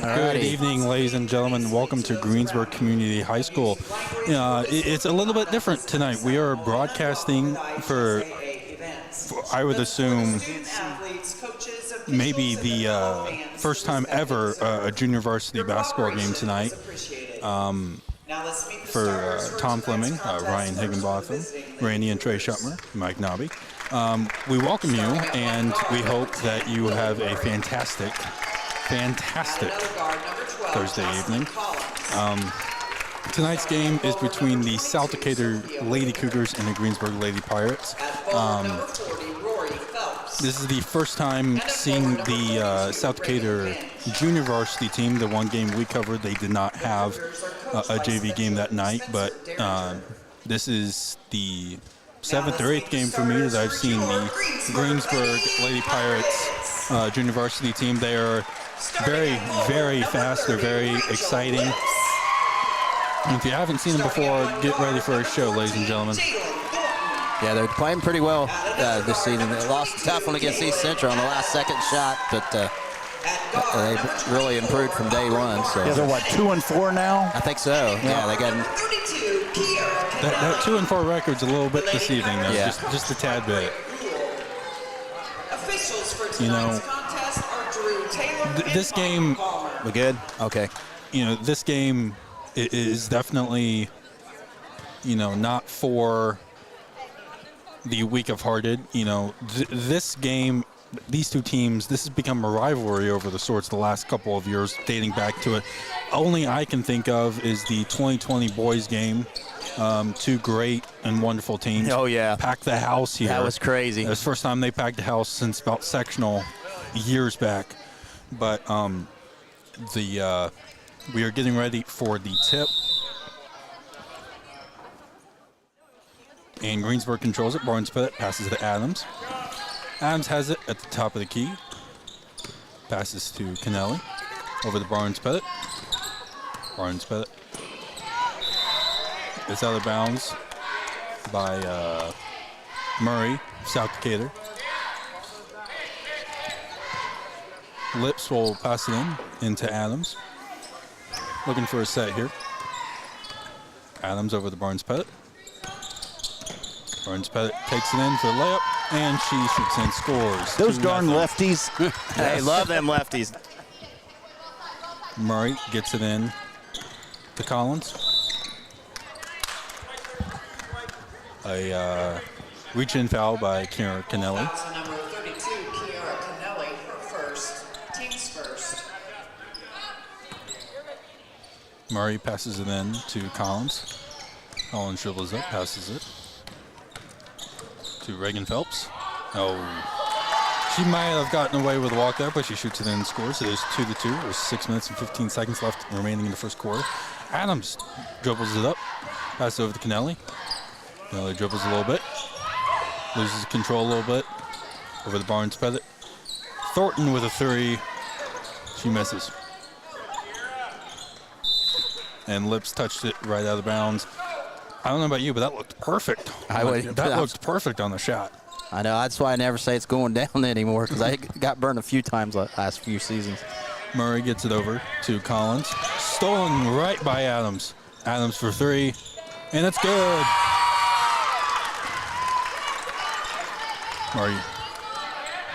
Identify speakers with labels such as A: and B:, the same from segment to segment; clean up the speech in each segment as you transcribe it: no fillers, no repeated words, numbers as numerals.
A: Good evening, ladies and gentlemen. Welcome to Greensburg Community High School. It's a little bit different tonight. We are broadcasting for I would assume, maybe the first time ever a junior varsity basketball game tonight for Tom Fleming, Ryan Higginbotham, Randy and Trey Schuttmer, Mike Nobby. We welcome you, and we hope that you have a fantastic Thursday evening. Tonight's game is between the South Decatur Lady Cougars and the Greensburg Lady Pirates. This is the first time seeing the South Decatur junior varsity team. The one game we covered, they did not have a JV game that night, but this is the 7th or 8th game for me that I've seen the Greensburg Lady Pirates junior varsity team. They are very, very fast. They're very exciting. And if you haven't seen them before, get ready for a show, ladies and gentlemen.
B: Yeah, they're playing pretty well this season. They lost a tough one against East Central on the last second shot, but they really improved from day one. So.
C: Yeah, they're what, 2-4 now?
B: I think so. Yeah, they got
A: that 2-4 record's a little bit deceiving, though. Yeah. Just a tad bit. You know, this game.
B: We good? Okay.
A: You know, this game is definitely, you know, not for the weak of hearted. You know, this game, these two teams, this has become a rivalry over the sorts the last couple of years, dating back to it. Only I can think of is the 2020 boys game. Two great and wonderful teams.
B: Oh, yeah.
A: Packed the house here.
B: That was crazy.
A: It was the first time they packed the house since about sectional years back. But we are getting ready for the tip. And Greensburg controls it. Barnes Pettit passes to Adams. Adams has it at the top of the key. Passes to Kennelly. Over to Barnes Pettit. Barnes Pettit. It's out of bounds by Murray, South Decatur. Lips will pass it into Adams. Looking for a set here. Adams over to Barnes Pettit. Barnes Pettit takes it in for the layup, and she shoots and scores.
C: Those darn lefties.
B: Hey, love them lefties.
A: Murray gets it in to Collins. A reach-in foul by Kiara Kennelly.
D: Number 32, Kiara Kennelly, her first, team's first.
A: Murray passes it in to Collins. Collins dribbles up, passes it to Reagan Phelps. Oh, she might have gotten away with a walk there, but she shoots it in and scores. It is 2-2. There's 6 minutes and 15 seconds left remaining in the first quarter. Adams dribbles it up, passes it over to Kennelly. Kennelly dribbles a little bit, loses control a little bit. Over the Barnes Pettit. Thornton with a three. She misses. And Lips touched it right out of bounds. I don't know about you, but that looked perfect. That looked perfect on the shot.
B: I know. That's why I never say it's going down anymore, because I got burned a few times last few seasons.
A: Murray gets it over to Collins. Stolen right by Adams. Adams for three, and it's good. Murray.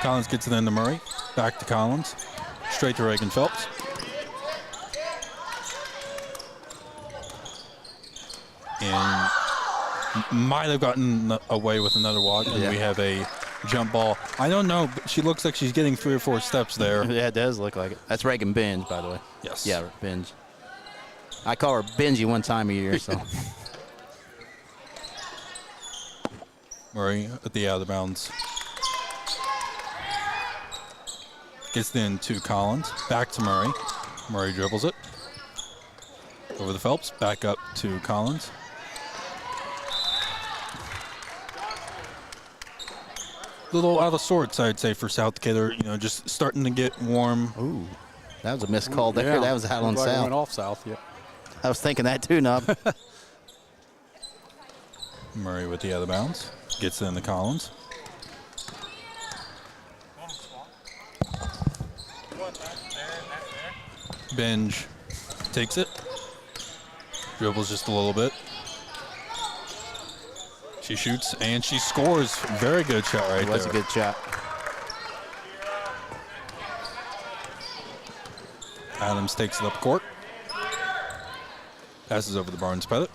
A: Collins gets it into Murray. Back to Collins. Straight to Reagan Phelps. And might have gotten away with another walk, and we have a jump ball. I don't know, but she looks like she's getting 3 or 4 steps there.
B: Yeah, it does look like it. That's Reagan Binge, by the way.
A: Yes.
B: Yeah, Binge. I call her Benji one time a year, so.
A: Murray at the out of bounds. Gets it in to Collins. Back to Murray. Murray dribbles it. Over the Phelps. Back up to Collins. A little out of sorts, I'd say, for South Decatur. You know, just starting to get warm.
B: Ooh, that was a missed call there. Yeah. That was out on South.
E: Went off South, yeah.
B: I was thinking that too, Nub.
A: Murray with the out of bounds. Gets it into Collins. Benj takes it. Dribbles just a little bit. She shoots and she scores. Very good shot right there.
B: It was a good shot.
A: Adams takes it up court. Passes over to Barnes Pettit.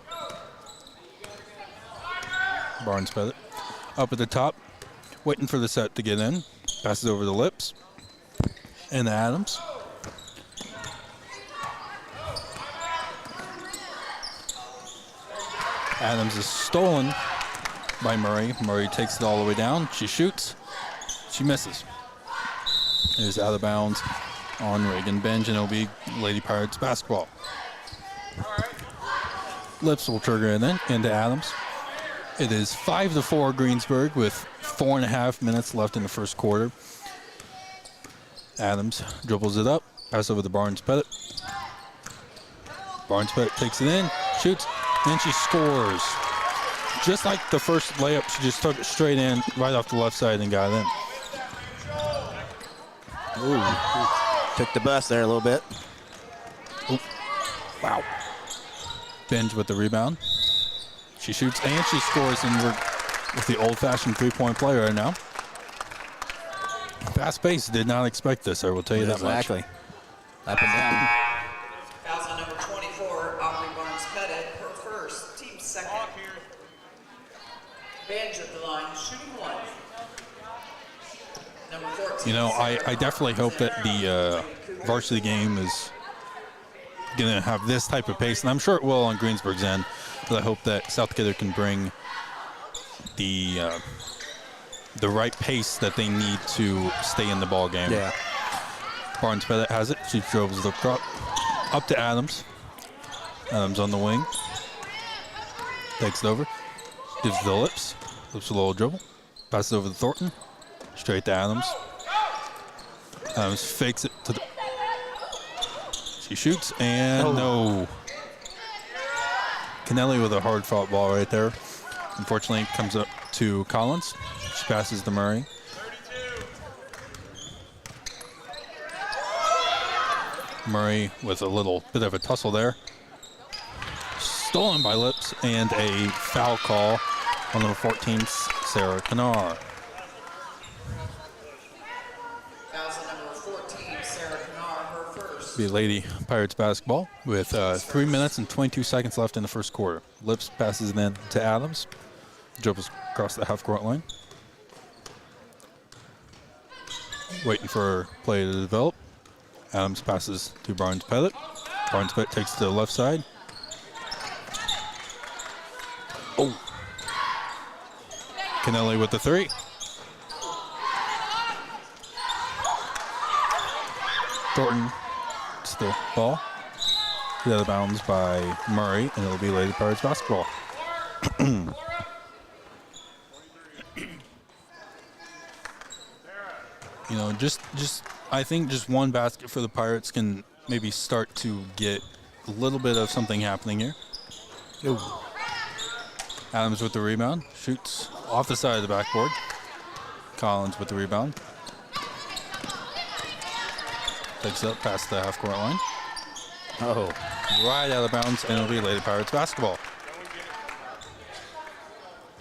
A: Barnes Pettit up at the top, waiting for the set to get in. Passes over the Lips. And Adams. Adams is stolen by Murray. Murray takes it all the way down. She shoots. She misses. It is out of bounds on Reagan Benj, and it'll be Lady Pirates basketball. Lips will trigger it in into Adams. It is 5-4 Greensburg with 4.5 minutes left in the first quarter. Adams dribbles it up, pass over to Barnes Pettit. Barnes Pettit takes it in, shoots, and she scores. Just like the first layup, she just took it straight in, right off the left side and got it in.
B: Ooh. Took the bus there a little bit.
A: Ooh. Wow. Benj with the rebound. She shoots and she scores, and we're with the old-fashioned three-point play right now. Fast pace. Did not expect this, I will tell you that much.
B: Exactly. Up and down.
D: Fouls on number 24, Aubrey Barnes Pettit, her first, team second. Benj at the line, shooting one. Number 14.
A: You know, I definitely hope that the varsity game is going to have this type of pace, and I'm sure it will on Greensburg's end, but I hope that South Decatur can bring the right pace that they need to stay in the ball game.
B: Yeah.
A: Barnes Pettit has it. She dribbles the crop up to Adams. Adams on the wing. Takes it over. Gives it to Lips. Lips a little dribble. Passes over to Thornton. Straight to Adams. Adams fakes it to the... She shoots and no. Kennelly with a hard fought ball right there. Unfortunately, it comes up to Collins. She passes to Murray. Murray with a little bit of a tussle there. Stolen by Lips, and a foul call on number 14, Sarah Kanar.
D: Fouls on number 14, Sarah Kanar, her first.
A: Be Lady Pirates basketball with 3 minutes and 22 seconds left in the first quarter. Lips passes it in to Adams. Dribbles across the half-court line. Waiting for play to develop. Adams passes to Barnes Pettit. Barnes Pettit takes to the left side. Oh. Kennelly with the three. Thornton gets the ball. Get out of bounds by Murray, and it'll be Lady Pirates basketball. You know, just I think just one basket for the Pirates can maybe start to get a little bit of something happening here. Ooh. Adams with the rebound, shoots off the side of the backboard. Collins with the rebound. Takes it up past the half-court line.
B: Oh.
A: Right out of bounds, and it'll be Lady Pirates basketball.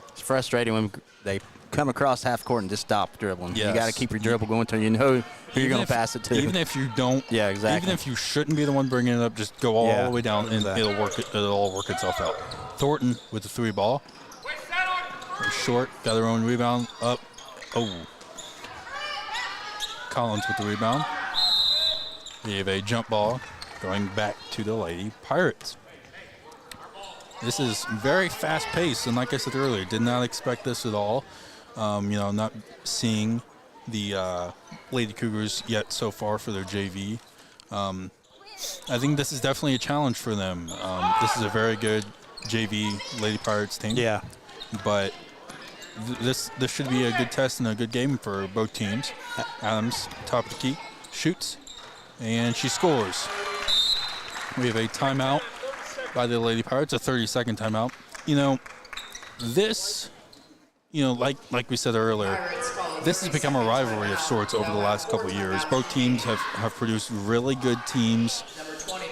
B: It's frustrating when they come across half court and just stop dribbling.
A: Yes.
B: You got to keep your dribble going until you know who you're going to pass it to.
A: Even if you don't,
B: yeah, exactly.
A: Even if you shouldn't be the one bringing it up, just go all the way down, and
B: exactly.
A: it'll all work itself out. Thornton with the three ball. Short, got their own rebound up. Oh. Collins with the rebound. We have a jump ball going back to the Lady Pirates. This is very fast paced, and like I said earlier, did not expect this at all. You know, not seeing the Lady Cougars yet so far for their JV. I think this is definitely a challenge for them. This is a very good JV Lady Pirates team.
B: Yeah.
A: But this should be a good test and a good game for both teams. Adams, top of the key, shoots, and she scores. We have a timeout by the Lady Pirates, a 30-second timeout. You know, this, you know, like we said earlier,
D: Pirates call
A: this has become a rivalry of sorts over the last couple of years. Both teams have produced really good teams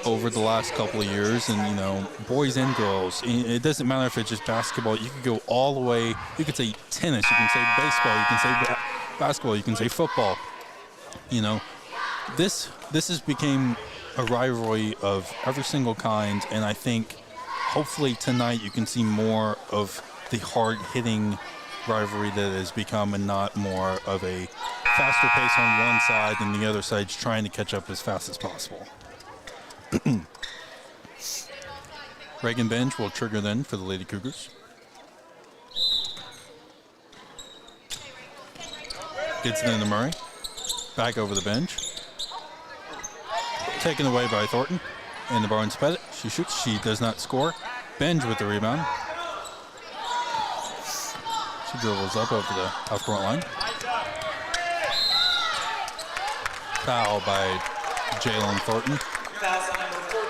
A: over the last couple of years, and, you know, boys and girls. It doesn't matter if it's just basketball. You could go all the way. You could say tennis. You can say baseball. You can say basketball. You can say football. You know, this has become a rivalry of every single kind, and I think hopefully tonight you can see more of the hard-hitting rivalry that has become, and not more of a faster pace on one side and the other side's trying to catch up as fast as possible. Reagan Bench will trigger then for the Lady Cougars. Gets it into Murray. Back over the bench. Taken away by Thornton. And the Barnes Pettit. She shoots. She does not score. Benj with the rebound. She dribbles up over the half-court line. Foul by Jalen Thornton.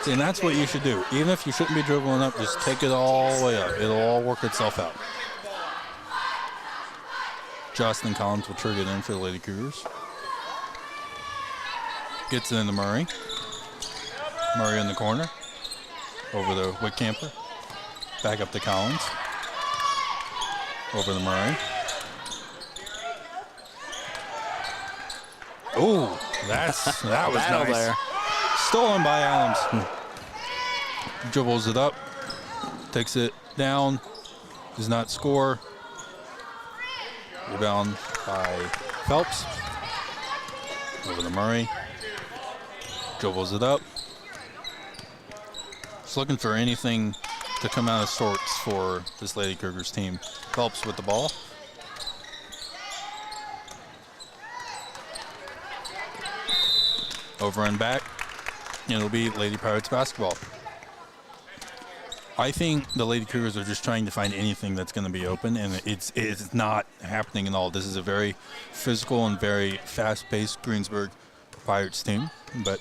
A: See, and that's what you should do. Even if you shouldn't be dribbling up, just take it all the way up. It'll all work itself out. Justin Collins will trigger it in for the Lady Cougars. Gets it into Murray. Murray in the corner. Over the Whitcamper. Back up to Collins. Over the Murray. Oh, that was nice. There. Stolen by Adams. Dribbles it up. Takes it down. Does not score. Rebound by Phelps. Over the Murray. Dribbles it up. Just looking for anything to come out of sorts for this Lady Cougars team. Phelps with the ball. Over and back. It'll be Lady Pirates basketball. I think the Lady Cougars are just trying to find anything that's going to be open, and it's not happening at all. This is a very physical and very fast-paced Greensburg Pirates team. But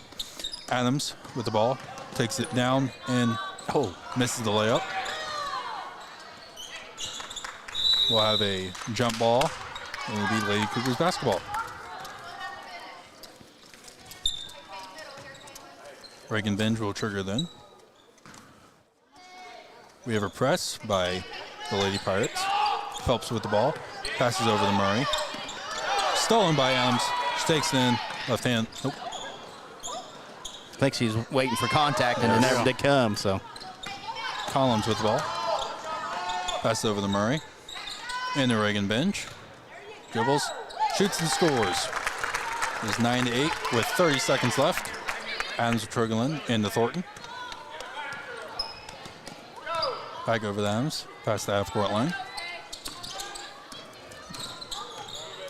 A: Adams with the ball takes it down and misses the layup. We'll have a jump ball, and it'll be Lady Cougars basketball. Reagan Benj will trigger then. We have a press by the Lady Pirates. Phelps with the ball. Passes over to Murray. Stolen by Adams. She takes it in. Left hand. Nope.
B: I think she's waiting for contact, and it never did come, so.
A: Collins with the ball. Passes over to Murray. And the Reagan Bench. Dribbles. Shoots and scores. It's 9-8 with 30 seconds left. Adams will trigger into Thornton. Back over the Adams. Past the half-court line.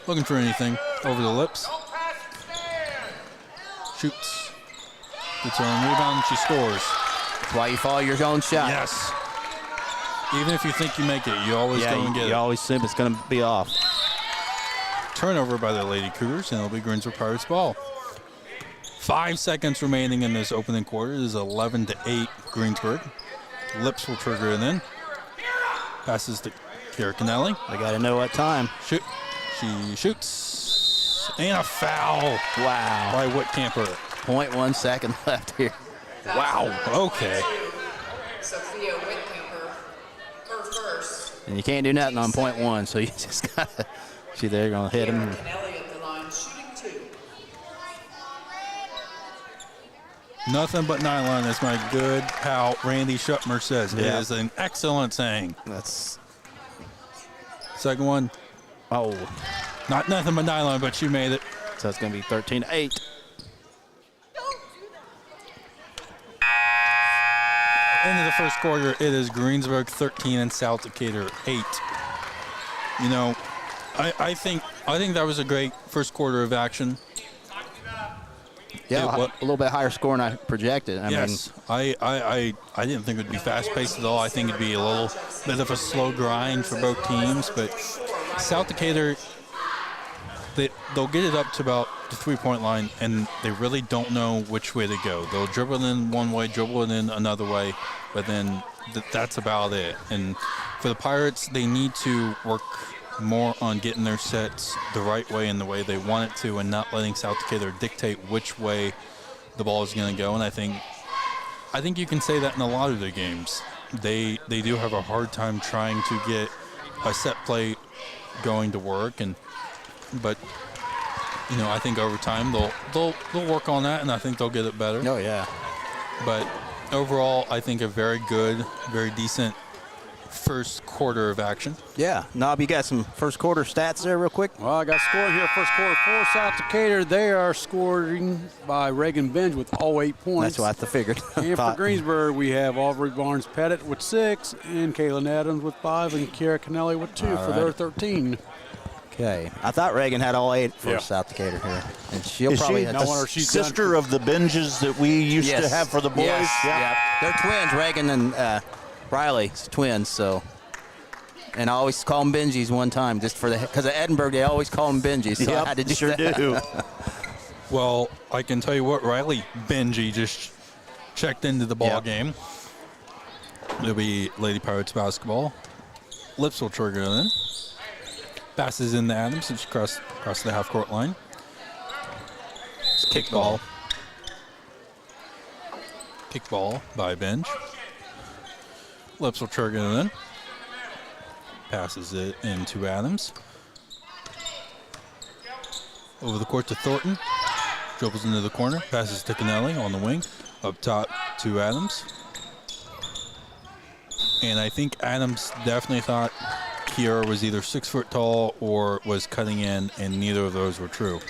A: Looking for anything. Over the lips. Shoots. Gets her own rebound and she scores.
B: That's why you follow your own shot.
A: Yes. Even if you think you make it, you always go and get it.
C: You always assume it's going to be off.
A: Turnover by the Lady Cougars, and it'll be Greensburg Pirates ball. 5 seconds remaining in this opening quarter. It is 11-8 Greensburg. Lips will trigger it in. Passes to Kara Canelli.
C: They got to know what time.
A: Shoot. She shoots. And a foul.
B: Wow.
A: By Whitcamper.
B: 0.1 second left here.
A: Wow. Okay.
D: Sophia Whitcamper, her first.
B: And you can't do nothing on 0.1, so you just got to. See, they're going to hit him.
D: Canelli at the line, shooting 2.
A: Nothing but nylon, as my good pal Randy Schuttmer says. It is an excellent saying.
B: That's.
A: Second one.
B: Oh.
A: Not nothing but nylon, but you made it.
C: So it's going to be 13-8.
A: Into the first quarter, it is Greensburg 13 and South Decatur 8. You know, I think that was a great first quarter of action.
B: Yeah, a little bit higher score than I projected. I mean,
A: I didn't think it would be fast-paced at all. I think it'd be a little bit of a slow grind for both teams. But South Decatur, they'll get it up to about the three-point line, and they really don't know which way to go. They'll dribble it in one way, dribble it in another way, but then that's about it. And for the Pirates, they need to work more on getting their sets the right way and the way they want it to, and not letting South Decatur dictate which way the ball is going to go. And I think you can say that in a lot of their games. They do have a hard time trying to get a set play going to work, but I think over time they'll work on that, and I think they'll get it better.
B: Oh yeah.
A: But overall, I think a very good, very decent first quarter of action.
B: Yeah. Knob, you got some first quarter stats there real quick?
E: Well, I got scoring here first quarter for South Decatur. They are scoring by Reagan Benj with all 8 points.
B: That's what I figured.
E: And for Greensburg, we have Aubrey Barnes-Pettit with 6, and Kaylin Adams with 5, and Kiara Kennelly with 2 for their 13.
B: Okay. I thought Reagan had all 8 for
E: Yeah.
B: South Decatur here. And she'll
F: Is
B: probably
F: she
B: have
E: No wonder she's done
F: sister of the Benjes that we used to have for the boys?
B: Yes. Yeah. They're twins, Reagan and Riley's twins, so. And I always call them Benjis one time, just for because of Edinburgh, they always call them Benjis, so I had to do
F: sure
B: that.
F: do.
A: Well, I can tell you what, Riley Benji just checked into the ball game. It'll be Lady Pirates basketball. Lips will trigger it in. Passes in to Adams, it's across the half-court line. It's kick ball. Kick ball by Benj. Lips will trigger it in. Passes it into Adams. Over the court to Thornton. Dribbles into the corner. Passes to Kennelly on the wing. Up top to Adams. And I think Adams definitely thought Kiara was either 6 foot tall or was cutting in, and neither of those were true.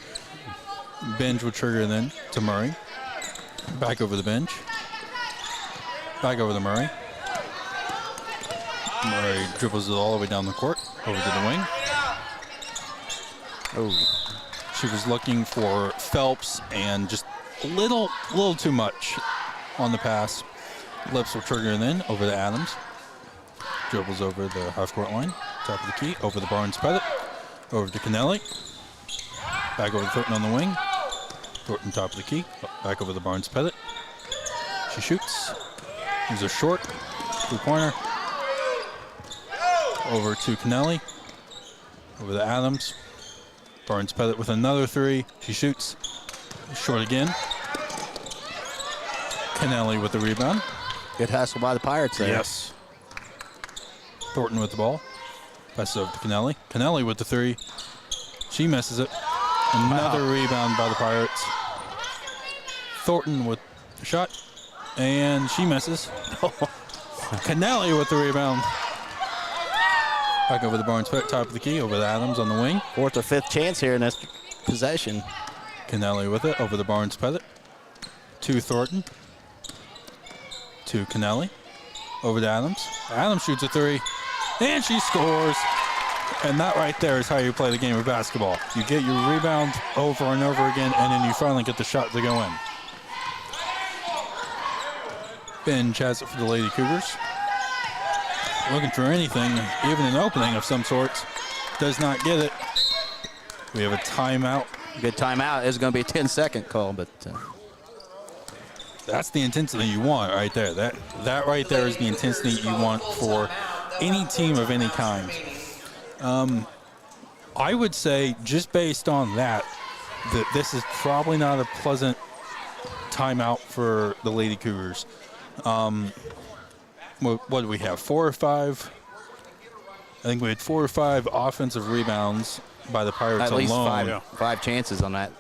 A: Benj would trigger then to Murray. Back over the bench. Back over to Murray. Murray dribbles it all the way down the court, over to the wing. Oh, she was looking for Phelps and just a little too much on the pass. Lips will trigger and then over to Adams. Dribbles over the half-court line, top of the key, over the Barnes-Pettit, over to Kennelly. Back over to Thornton on the wing. Thornton top of the key, back over the Barnes-Pettit. She shoots. There's a short, 2-pointer. Over to Kennelly. Over to Adams. Barnes-Pettit with another 3. She shoots. Short again. Kennelly with the rebound.
B: Good hustle by the Pirates there.
A: Yes. Thornton with the ball. Passes over to Kennelly. Kennelly with the 3. She misses it. Another rebound by the Pirates. Thornton with the shot. And she misses. Kennelly with the rebound. Back over the Barnes-Pettit, top of the key, over to Adams on the wing.
B: 4th or 5th chance here in this possession.
A: Kennelly with it, over the Barnes-Pettit. To Thornton. To Kennelly. Over to Adams. Adams shoots a 3. And she scores. And that right there is how you play the game of basketball. You get your rebound over and over again, and then you finally get the shot to go in. Benj has it for the Lady Cougars. Looking for anything, even an opening of some sorts. Does not get it. We have a timeout.
B: Good timeout. It's going to be a 10-second call, but
A: That's the intensity you want right there. That right there is the intensity you want for any team of any kind. I would say, just based on that this is probably not a pleasant timeout for the Lady Cougars. What do we have? 4 or 5? I think we had 4 or 5 offensive rebounds by the Pirates
B: at least
A: alone.
B: 5 chances on that.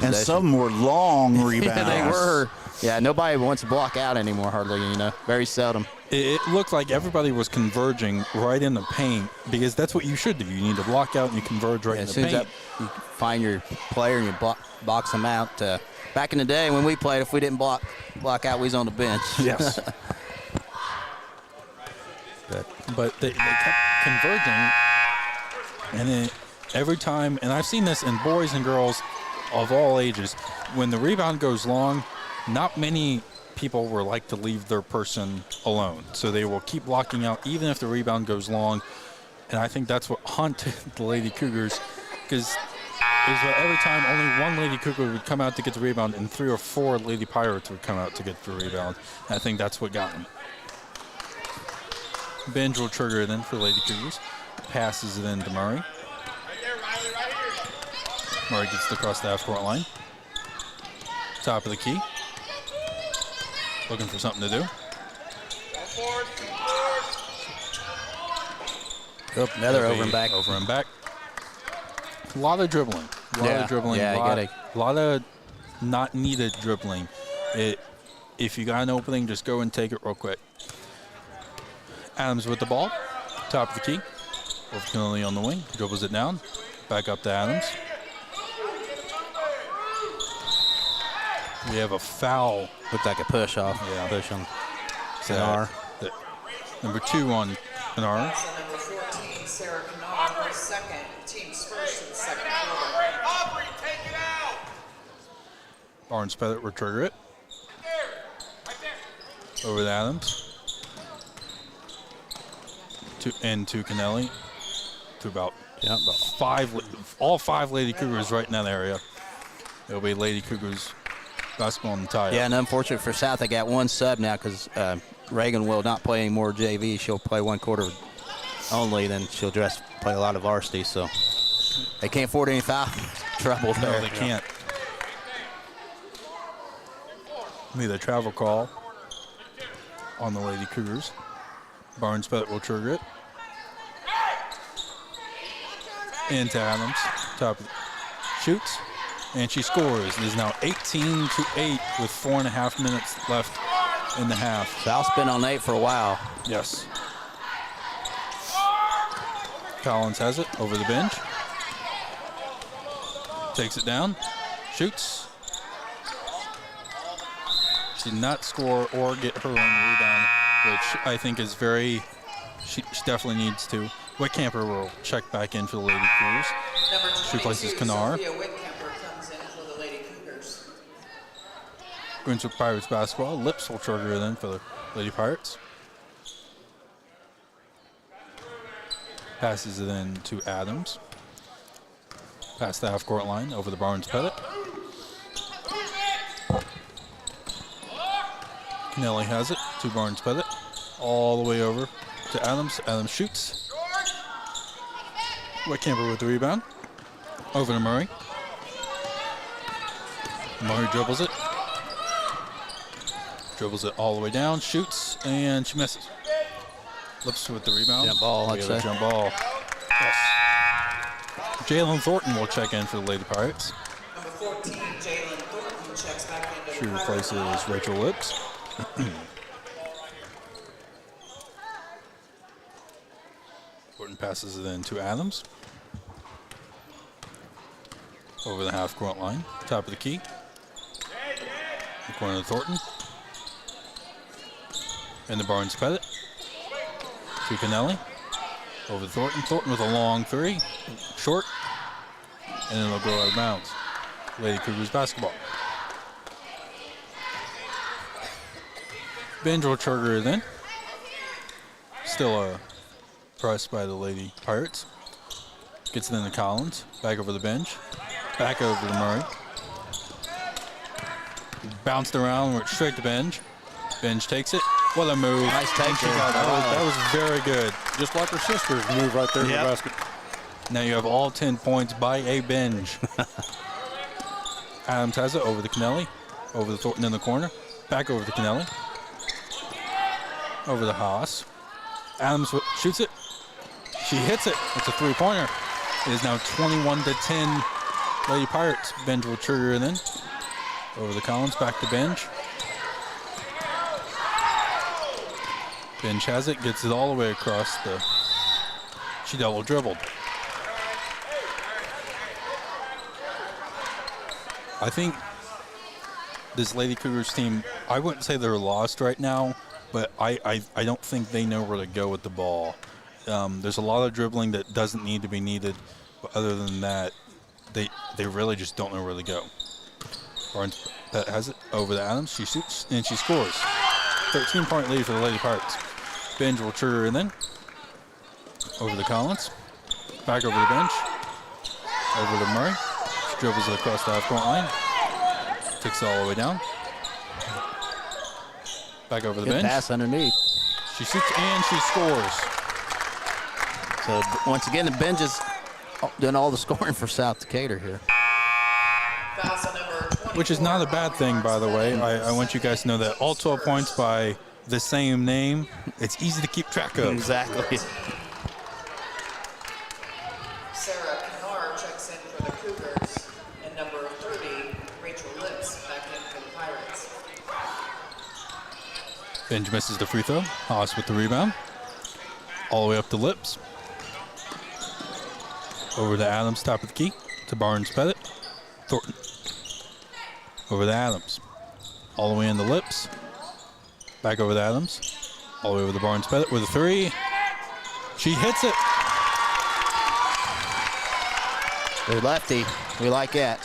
F: And some were long rebounds.
B: Yeah, they were. Yeah, nobody wants to block out anymore, hardly, Very seldom.
A: It looked like everybody was converging right in the paint, because that's what you should do. You need to block out and you converge right in the paint.
B: As soon as you find your player and you box them out. Back in the day when we played, if we didn't block out, we was on the bench.
A: Yes. But they kept converging, and then every time, and I've seen this in boys and girls of all ages, when the rebound goes long, not many people were like to leave their person alone. So they will keep blocking out even if the rebound goes long. And I think that's what haunted the Lady Cougars, because it was every time only one Lady Cougar would come out to get the rebound and 3 or 4 Lady Pirates would come out to get the rebound. And I think that's what got them. Benj will trigger then for Lady Cougars. passes it in to Murray. Murray gets it across the half-court line. Top of the key. Looking for something to do.
B: Oh, another over and back.
A: Over and back. A lot of dribbling. A lot of dribbling.
B: Yeah,
A: a lot of not needed dribbling. If you got an opening, just go and take it real quick. Adams with the ball. Top of the key. Over Kennelly on the wing. Dribbles it down. Back up to Adams. We have a foul.
B: Looked like a push off.
A: Yeah.
B: Push on
A: Canar. Number 2 on Canar.
D: So number 14, Sarah Canard, her second, team's first in the second quarter.
A: Barnes Pettit will trigger it. Over to Adams. To Kennelly. To about all 5 Lady Cougars right in that area. It'll be Lady Cougars basketball on the tie.
B: Yeah, and unfortunate for South, they got one sub now because Reagan will not play any more JV. She'll play 1 quarter only, then she'll just play a lot of varsity. So they can't afford any foul trouble there.
A: No, they can't. Need a travel call on the Lady Cougars. Barnes Pettit will trigger it. Into Adams. Top shoots. And she scores. It is now 18-8 with 4.5 minutes left in the half.
B: South's been on 8 for a while.
A: Yes. Collins has it over the bench. Takes it down. Shoots. She did not score or get her own rebound, which I think is very, she definitely needs to. Whitcamper will check back in for the Lady Cougars.
D: Number
A: She places
D: 22,
A: Canar.
D: Sophia Whitcamper comes in for the Lady Cougars.
A: Greensburg Pirates basketball. Lips will trigger it in for the Lady Pirates. Passes it in to Adams. Past the half-court line over the Barnes Pettit. Kennelly has it to Barnes Pettit. All the way over to Adams. Adams shoots. Whitcamper with the rebound. Over to Murray. Murray dribbles it. Dribbles it all the way down. Shoots, and she misses. Lips with the rebound.
B: Jump ball, I'd say.
A: Jump ball. Yes. Jalen Thornton will check in for the Lady Pirates.
D: Number 14, Jalen Thornton checks back into
A: She
D: the
A: replaces
D: Pirate line.
A: Rachel Lips. Thornton passes it in to Adams. Over the half-court line. Top of the key. The corner of Thornton. And the Barnes Pettit. To Kennelly. Over to Thornton. Thornton with a long 3. Short. And then it'll go out of bounds. Lady Cougars basketball. Benj will trigger it in. Still a press by the Lady Pirates. Gets it into Collins. Back over the bench. Back over to Murray. Bounced around, went straight to Benj. Benj takes it. What a move.
B: Nice take
A: And she
B: there.
A: got that was very good.
E: Just like her sister's move right there in the basket.
A: Now you have all 10 points by a Benj. Adams has it over to Kennelly. Over to Thornton in the corner. Back over to Kennelly. Over to Haas. Adams shoots it. She hits it. It's a 3-pointer. It is now 21-10 Lady Pirates. Benj will trigger it in. Over the Collins, back to Benj. Benj has it, gets it all the way across the. She double dribbled. I think this Lady Cougars team, I wouldn't say they're lost right now, but I don't think they know where to go with the ball. There's a lot of dribbling that doesn't need to be needed, but other than that, they really just don't know where to go. Barnes has it over to Adams. She shoots and she scores. 13-point lead for the Lady Pirates. Benj will trigger it in. Over to Collins. Back over the bench. Over to Murray. She dribbles it across the half-court line. Takes it all the way down. Back over the
B: Good
A: bench.
B: pass underneath.
A: She shoots and she scores.
B: So once again, the bench is doing all the scoring for South Decatur here.
D: Fouls on number 24.
A: Which is not a bad thing, by the way. I want you guys to know that all 12 points by the same name, it's easy to keep track of.
C: Exactly.
D: Sarah Kennard checks in for the Cougars, and number 30, Rachel Lips, back in for the Pirates.
A: Benj misses the free throw. Haas with the rebound. All the way up to Lips. Over to Adams, top of the key. To Barnes Pettit. Thornton. Over to Adams. All the way in the Lips. Back over to Adams. All the way over to Barnes Pettit with a three. She hits it.
B: Good lefty. We like that.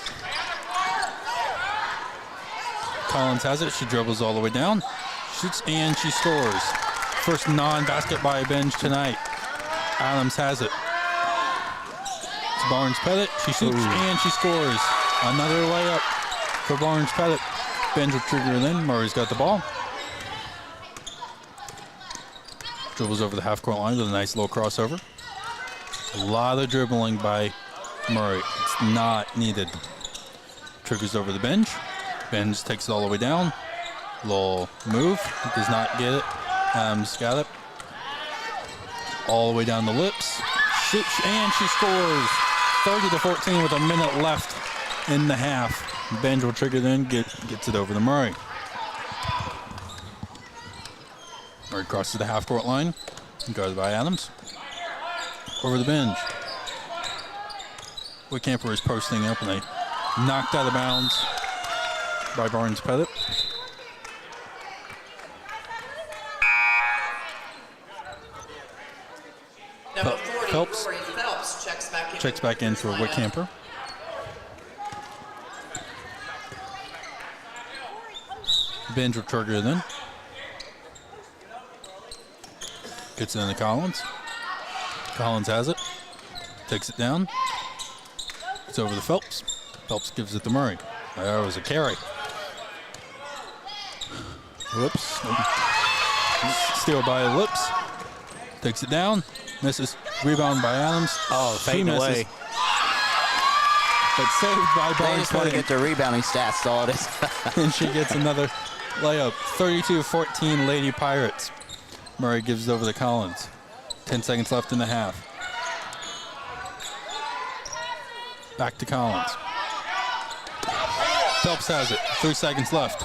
A: Collins has it. She dribbles all the way down. Shoots and she scores. First non-basket by Benj tonight. Adams has it. It's Barnes Pettit. She shoots and she scores. Another layup for Barnes Pettit. Benj will trigger it in. Murray's got the ball. Dribbles over the half-court line with a nice little crossover. A lot of dribbling by Murray. It's not needed. Triggers over the bench. Benj takes it all the way down. Little move. Does not get it. Adams got it. All the way down the Lips. Shoots and she scores. 30-14 with a minute left in the half. Benj will trigger then, gets it over to Murray. Murray crosses the half-court line. Guarded by Adams. Over the bench. Whitcamper is posting up and they knocked out of bounds by Barnes Pettit.
D: Number 40,
A: Phelps.
D: Rory Phelps
A: Checks back in for Whitcamper. Benj will trigger then. Gets it into Collins. Collins has it. Takes it down. It's over to Phelps. Phelps gives it to Murray. That was a carry. Whoops. Steal by Lips. Takes it down. Misses. Rebound by Adams.
B: Oh,
A: She
B: fading
A: misses.
B: away.
A: But saved by
B: They
A: Barnes
B: just want to
A: Pettit.
B: get their rebounding stats, all it is.
A: And she gets another layup. 32-14 Lady Pirates. Murray gives it over to Collins. 10 seconds left in the half. Back to Collins. Phelps has it. 3 seconds left.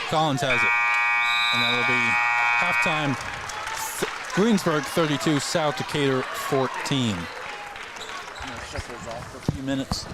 A: Collins has it. And that'll be halftime. Greensburg 32, South Decatur 14.
F: Shut those off for a few minutes.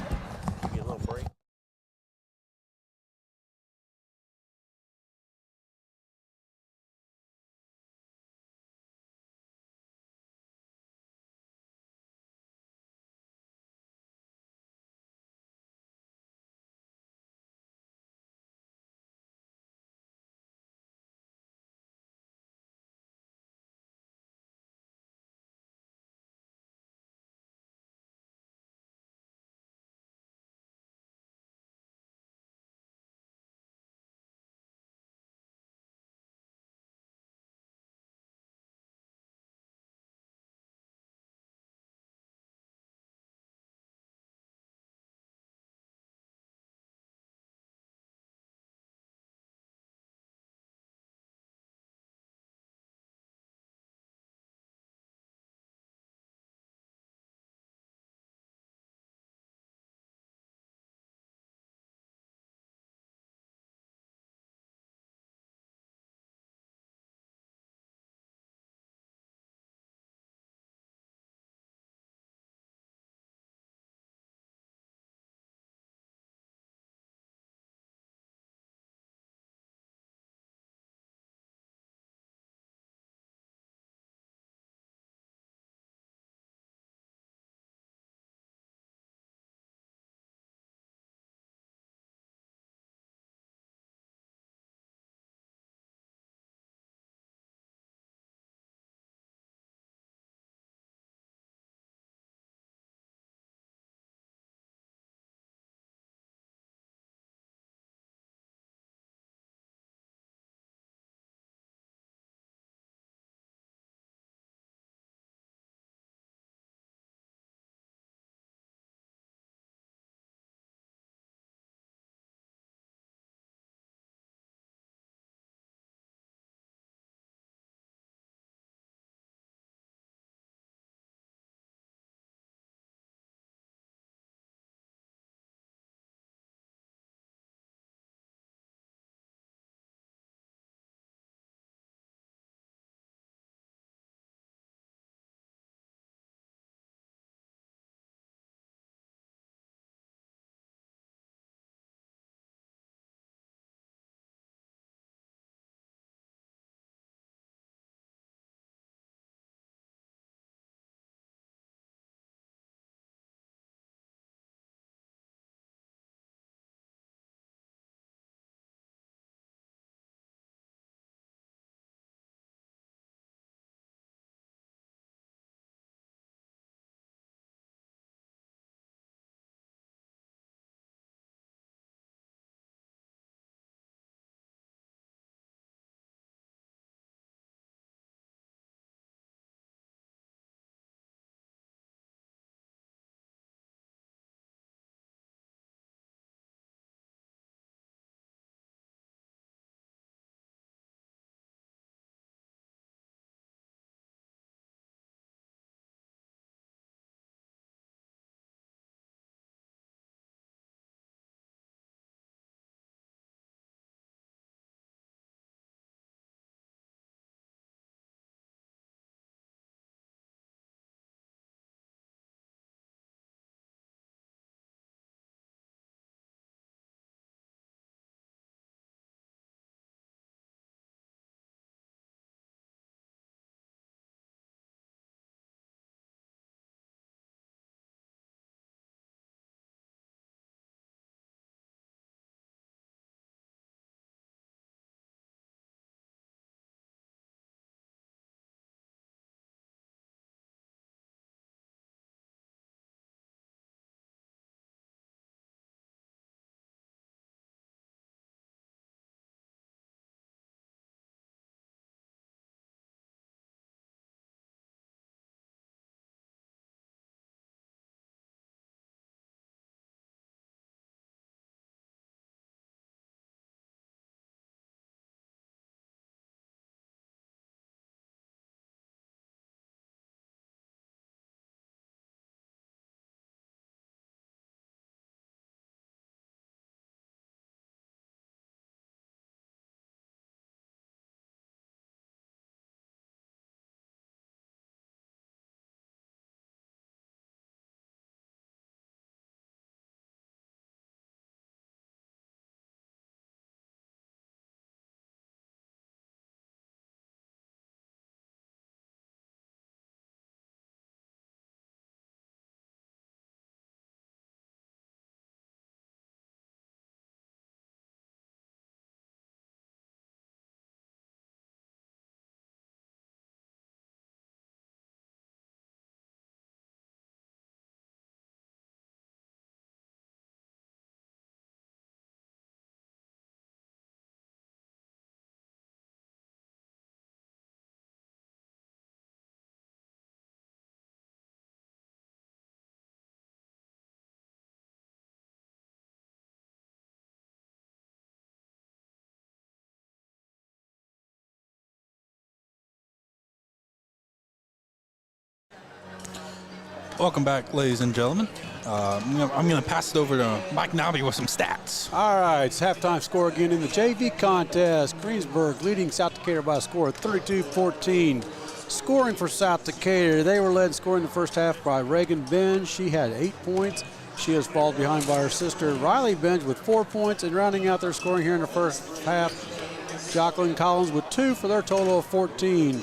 A: Welcome back, ladies and gentlemen. I'm going to pass it over to Mike Nobby with some stats.
E: All right, it's halftime score again in the JV contest. Greensburg leading South Decatur by a score of 32-14. Scoring for South Decatur, they were led scoring the first half by Reagan Benj. She had 8 points. She is followed behind by her sister Riley Benj with 4 points, and rounding out their scoring here in the first half, Jacqueline Collins with 2 for their total of 14.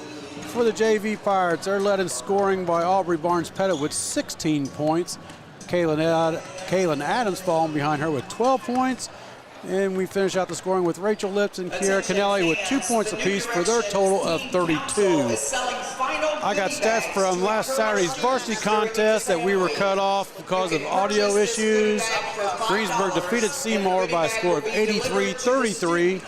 E: For the JV Pirates, they're led in scoring by Aubrey Barnes-Pettit with 16 points. Kaylin Adams falling behind her with 12 points. And we finish out the scoring with Rachel Lips and Kiera Kennelly with 2 points apiece for their total of 32. I got stats from last Saturday's varsity contest that we were cut off because of audio issues. Greensburg defeated Seymour by a score of 83-33.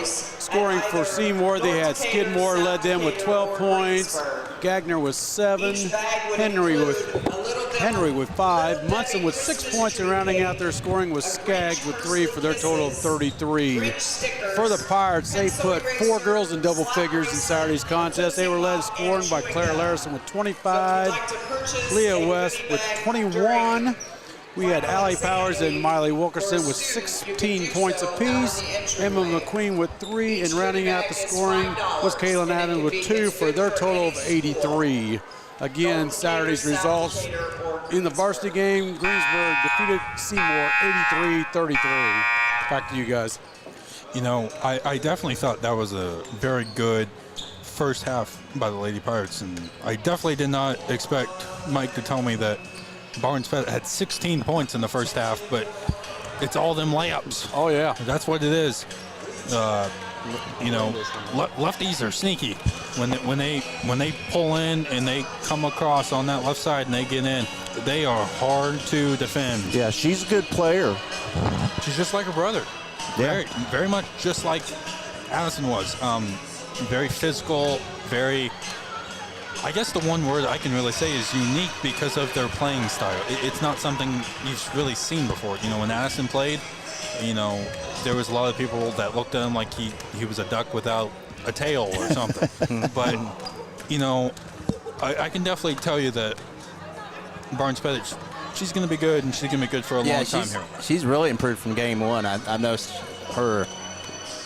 E: Scoring for Seymour, they had Skidmore led them with 12 points. Gagner with 7. Henry with 5. Munson with 6 points, and rounding out their scoring was Skaggs with 3 for their total of 33. For the Pirates, they put 4 girls in double figures in Saturday's contest. They were led scoring by Claire Larison with 25, Leah West with 21. We had Allie Powers and Miley Wilkerson with 16 points apiece. Emma McQueen with 3, and rounding out the scoring was Kaylin Adams with 2 for their total of 83. Again, Saturday's results in the varsity game, Greensburg defeated Seymour 83-33. Back to you guys.
A: You know, I definitely thought that was a very good first half by the Lady Pirates, and I definitely did not expect Mike to tell me that Barnes-Pettit had 16 points in the first half, but it's all them layups.
E: Oh, yeah.
A: That's what it is. You know, lefties are sneaky. When they pull in and they come across on that left side and they get in, they are hard to defend.
G: Yeah, she's a good player.
A: She's just like her brother.
G: Yeah.
A: Very much just like Addison was. Very physical, very, I guess the one word I can really say is unique because of their playing style. It's not something you've really seen before. You know, when Addison played, you know, there was a lot of people that looked at him like he was a duck without a tail or something. But, you know, I can definitely tell you that Barnes-Pettit, she's going to be good, and she's going to be good for a long time here.
B: She's really improved from game one. I've noticed her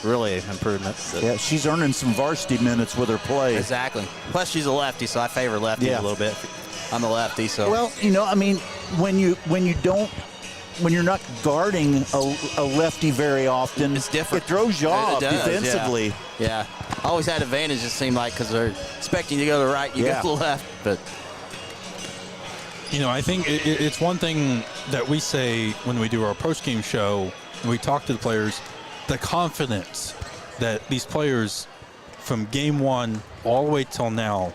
B: really improvement.
G: Yeah, she's earning some varsity minutes with her play.
B: Exactly. Plus, she's a lefty, so I favor lefty a little bit. I'm a lefty, so.
G: Well, you know, I mean, when you're not guarding a lefty very often,
B: It's different.
G: It throws you off
B: It does,
G: defensively.
B: Yeah. Always had advantage, it seemed like, because they're expecting you to go to the right, you go to the left. But
A: You know, I think it's one thing that we say when we do our post-game show, and we talk to the players, the confidence that these players from game one all the way till now,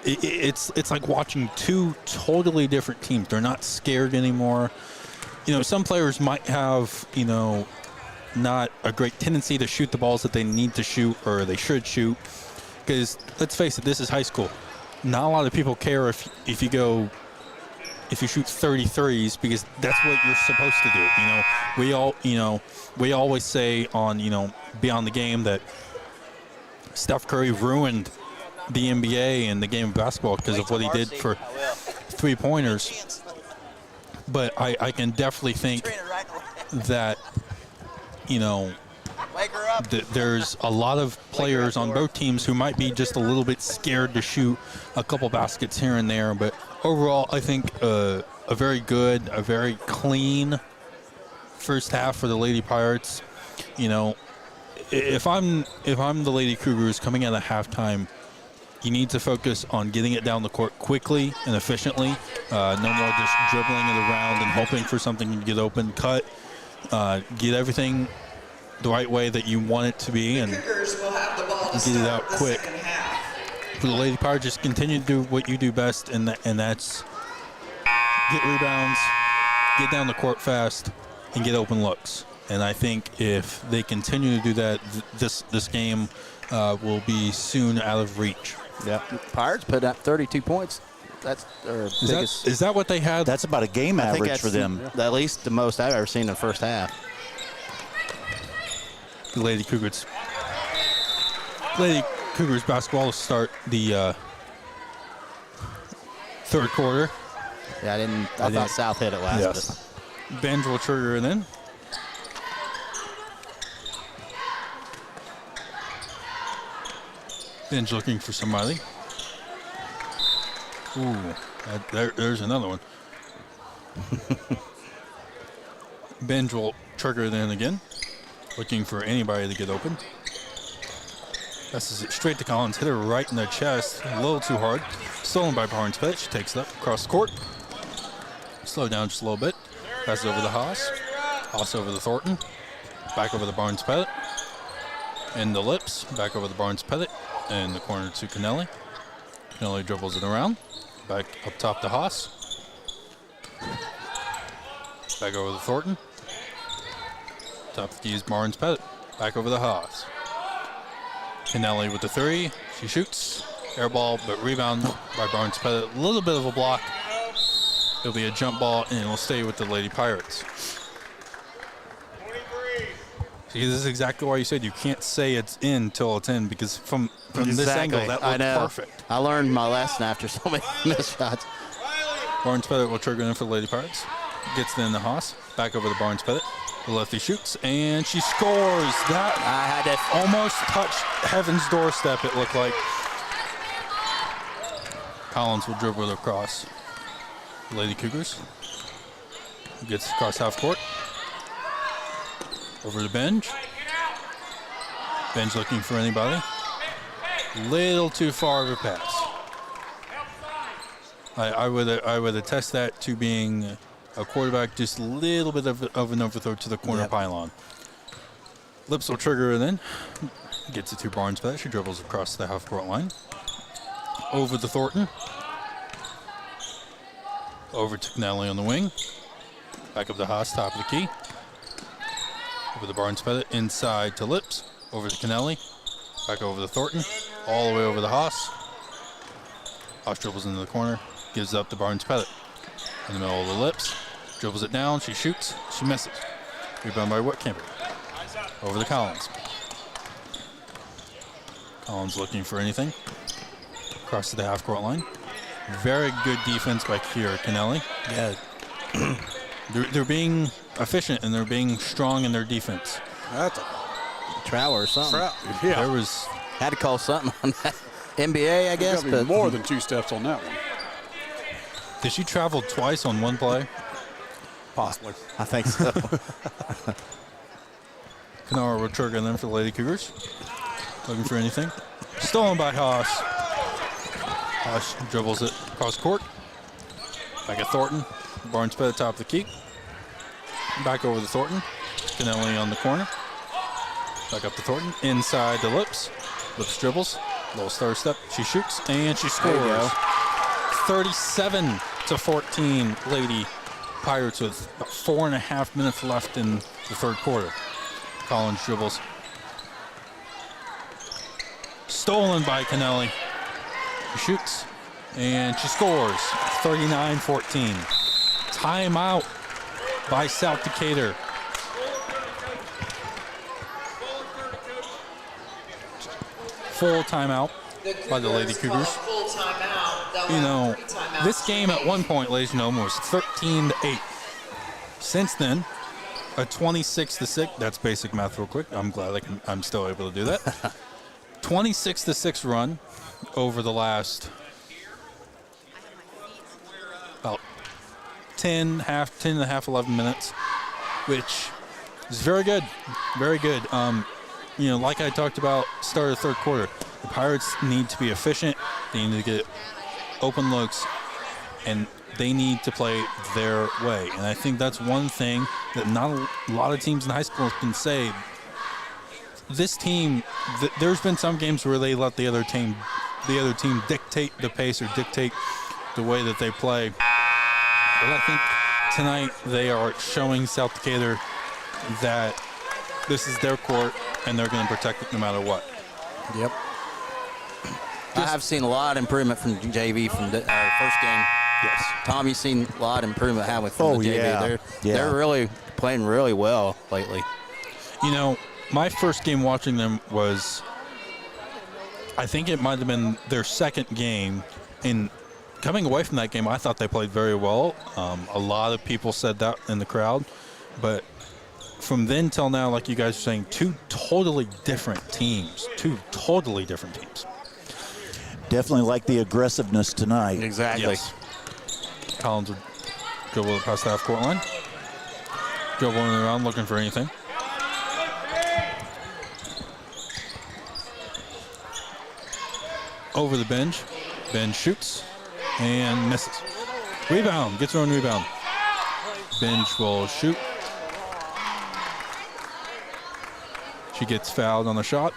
A: it's like watching 2 totally different teams. They're not scared anymore. You know, some players might have, you know, not a great tendency to shoot the balls that they need to shoot or they should shoot. Because let's face it, this is high school. Not a lot of people care if you shoot 33s, because that's what you're supposed to do. You know, we always say on, you know, Beyond the Game that Steph Curry ruined the NBA and the game of basketball because of what he did for 3-pointers. But I can definitely think that, you know, there's a lot of players on both teams who might be just a little bit scared to shoot a couple baskets here and there. But overall, I think a very good, a very clean first half for the Lady Pirates. You know, if I'm the Lady Cougars coming out of halftime, you need to focus on getting it down the court quickly and efficiently. No more just dribbling it around and hoping for something to get open. Cut, get everything the right way that you want it to be, and get it out quick. For the Lady Pirates, just continue to do what you do best, and that's get rebounds, get down the court fast, and get open looks. And I think if they continue to do that, this game will be soon out of reach.
B: Yeah, Pirates put up 32 points. That's their biggest.
A: Is that what they had?
G: That's about a game
B: I think
G: average
B: that's
G: for them.
B: At least the most I've ever seen in the first half.
A: The Lady Cougars basketball will start the third quarter.
B: Yeah, I thought South hit it last.
A: Yes. Benj will trigger it in. Benj looking for somebody. Ooh, there's another one. Benj will trigger it in again, looking for anybody to get open. Passes it straight to Collins, hit her right in the chest, a little too hard. Stolen by Barnes Pettit. She takes it up across the court. Slow down just a little bit. Passes over the Haas. Haas over the Thornton. Back over the Barnes Pettit. In the lips. Back over the Barnes Pettit. In the corner to Kennelly. Kennelly dribbles it around. Back up top to Haas. Back over the Thornton. Top of the key is Barnes Pettit. Back over the Haas. Kennelly with the three. She shoots. Air ball, but rebound by Barnes Pettit. A little bit of a block. It'll be a jump ball, and it'll stay with the Lady Pirates. See, this is exactly why you said you can't say it's in till it's in, because from this angle, that
B: I
A: looked
B: know.
A: perfect.
B: I learned my lesson after so many missed shots.
A: Barnes Pettit will trigger in for the Lady Pirates. Gets it in the Haas. Back over the Barnes Pettit. The lefty shoots, and she scores. That
B: I had to
A: almost touched heaven's doorstep, it looked like. Collins will dribble it across. Lady Cougars. Gets across half court. Over to Benj. Benj looking for anybody. Little too far of a pass. I would attest that to being a quarterback, just a little bit of an overthrow to the corner pylon. Lips will trigger it in. Gets it to Barnes Pettit. She dribbles across the half court line. Over to Thornton. Over to Kennelly on the wing. Back up to Haas, top of the key. Over the Barnes Pettit, inside to Lips. Over to Kennelly. Back over to Thornton. All the way over the Haas. Haas dribbles into the corner. Gives up to Barnes Pettit. In the middle of the Lips. Dribbles it down. She shoots. She misses. Rebound by Whitcamper. Over to Collins. Collins looking for anything. Across to the half court line. Very good defense by Kiera Kennelly.
B: Yeah.
A: They're being efficient and they're being strong in their defense.
E: That's a
B: Trower or something.
E: yeah.
A: There was
B: Had to call something on that. NBA, I guess.
E: There's got to
B: But
E: be more than 2 steps on that one.
A: Did she travel twice on one play?
E: Possibly.
B: I think so.
A: Kanara will trigger them for the Lady Cougars. Looking for anything. Stolen by Haas. Haas dribbles it across court. Back at Thornton. Barnes Pettit top of the key. Back over to Thornton. Kennelly on the corner. Back up to Thornton. Inside to Lips. Lips dribbles. Little star step. She shoots and she scores. 37-14. Lady Pirates with about 4.5 minutes left in the third quarter. Collins dribbles. Stolen by Kennelly. She shoots and she scores. 39-14. Timeout by South Decatur. Full timeout by the Lady Cougars.
D: Full timeout. They'll
A: You
D: have
A: know,
D: 3 timeouts
A: this game at one point, ladies and gentlemen, was 13-8. Since then, a 26-6. That's basic math, real quick. I'm glad I'm still able to do that. 26-6 run over the last about 10 and a half, 11 minutes, which is very good. Very good. You know, like I talked about, start of the third quarter, the Pirates need to be efficient. They need to get open looks, and they need to play their way. And I think that's one thing that not a lot of teams in high school can say. This team, there's been some games where they let the other team dictate the pace or dictate the way that they play. But I think tonight they are showing South Decatur that this is their court and they're going to protect it no matter what.
B: Yep. I have seen a lot of improvement from JV from the first game.
A: Yes.
B: Tom, you've seen a lot of improvement from the JV.
G: yeah.
B: They're really playing really well lately.
A: You know, my first game watching them was, I think it might have been their second game in coming away from that game, I thought they played very well. A lot of people said that in the crowd. But from then till now, like you guys are saying, two totally different teams.
G: Definitely like the aggressiveness tonight.
B: Exactly.
A: Yes. Collins would dribble it past the half-court line. Dribbling around, looking for anything. Over the bench. Ben shoots and misses. Rebound. Gets her own rebound. Bench will shoot. She gets fouled on the shot.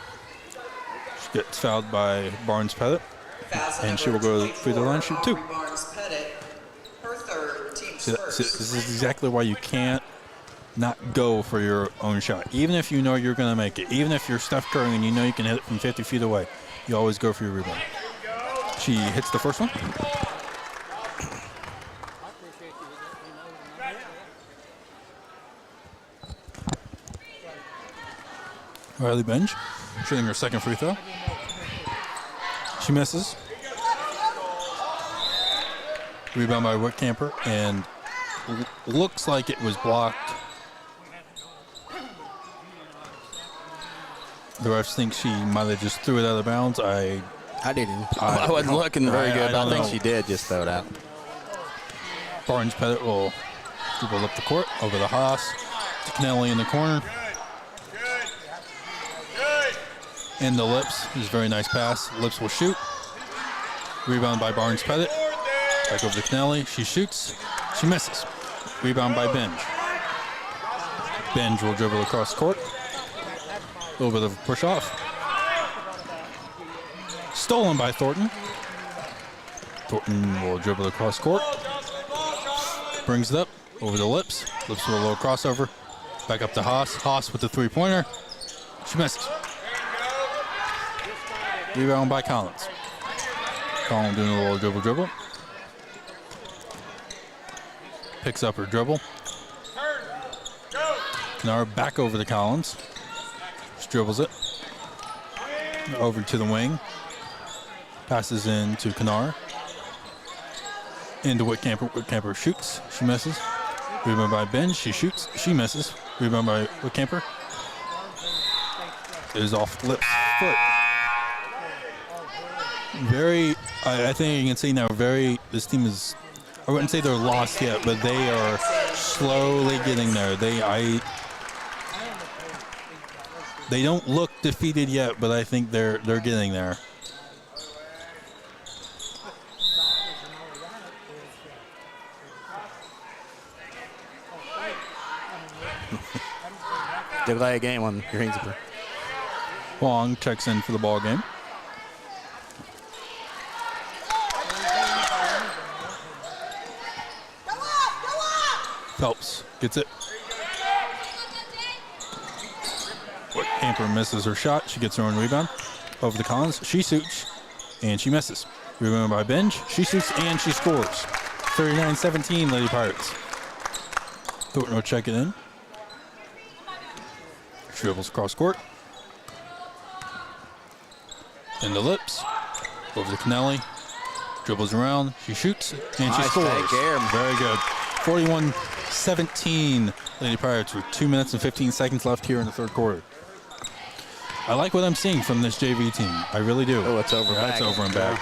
A: She gets fouled by Barnes Pettit. And she will go to the free throw line, shoot two.
D: Barnes Pettit, her third, team's
A: See,
D: first.
A: this is exactly why you can't not go for your own shot. Even if you know you're going to make it, even if you're Steph Curry and you know you can hit it from 50 feet away, you always go for your rebound. She hits the first one. Riley Benj shooting her second free throw. She misses. Rebound by Whitcamper, and looks like it was blocked. The refs think she might have just threw it out of bounds.
B: I wasn't looking very good, but I think she did just throw it out.
A: Barnes Pettit will dribble up the court, over the Haas, to Kennelly in the corner. In the Lips is a very nice pass. Lips will shoot. Rebound by Barnes Pettit. Back over to Kennelly. She shoots. She misses. Rebound by Benj. Benj will dribble across court. A little bit of a push off. Stolen by Thornton. Thornton will dribble across court. Brings it up over the Lips. Lips with a little crossover. Back up to Haas. Haas with the three-pointer. She misses. Rebound by Collins. Collins doing a little dribble. Picks up her dribble. Kennard back over to Collins. Just dribbles it. Over to the wing. Passes in to Kennard. Into Whitcamper. Whitcamper shoots. She misses. Rebound by Benj. She shoots. She misses. Rebound by Whitcamper. It is off Lips' foot. I think you can see now, this team is, I wouldn't say they're lost yet, but they are slowly getting there. They don't look defeated yet, but I think they're getting there.
B: Delay a game on Greensburg.
A: Wong checks in for the ball game. Phelps gets it. Camper misses her shot. She gets her own rebound. Over to Collins. She shoots, and she misses. Rebound by Benj. She shoots, and she scores. 39-17, Lady Pirates. Thornton will check it in. Dribbles across court. In the Lips. Over to Kennelly. Dribbles around. She shoots, and she
B: Nice
A: scores.
B: fake air.
A: Very good. 41-17, Lady Pirates with 2 minutes and 15 seconds left here in the third quarter. I like what I'm seeing from this JV team. I really do.
B: Oh, it's over.
A: That's
B: back.
A: over and back.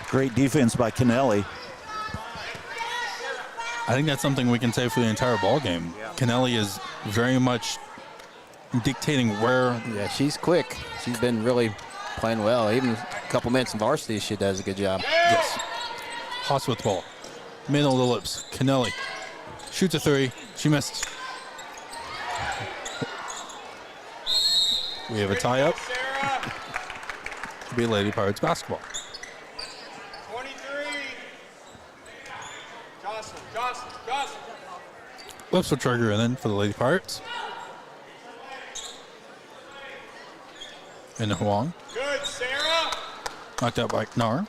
G: Great defense by Kennelly.
A: I think that's something we can say for the entire ball game. Kennelly is very much dictating where.
B: Yeah, she's quick. She's been really playing well. Even a couple minutes in varsity, she does a good job.
A: Yes. Haas with the ball. Middle of the Lips. Kennelly shoots a three. She misses. We have a tie-up. It'll be Lady Pirates basketball.
H: 23. Johnson.
A: Lips will trigger and then for the Lady Pirates. And Huang.
H: Good, Sarah.
A: Knocked out by Knar.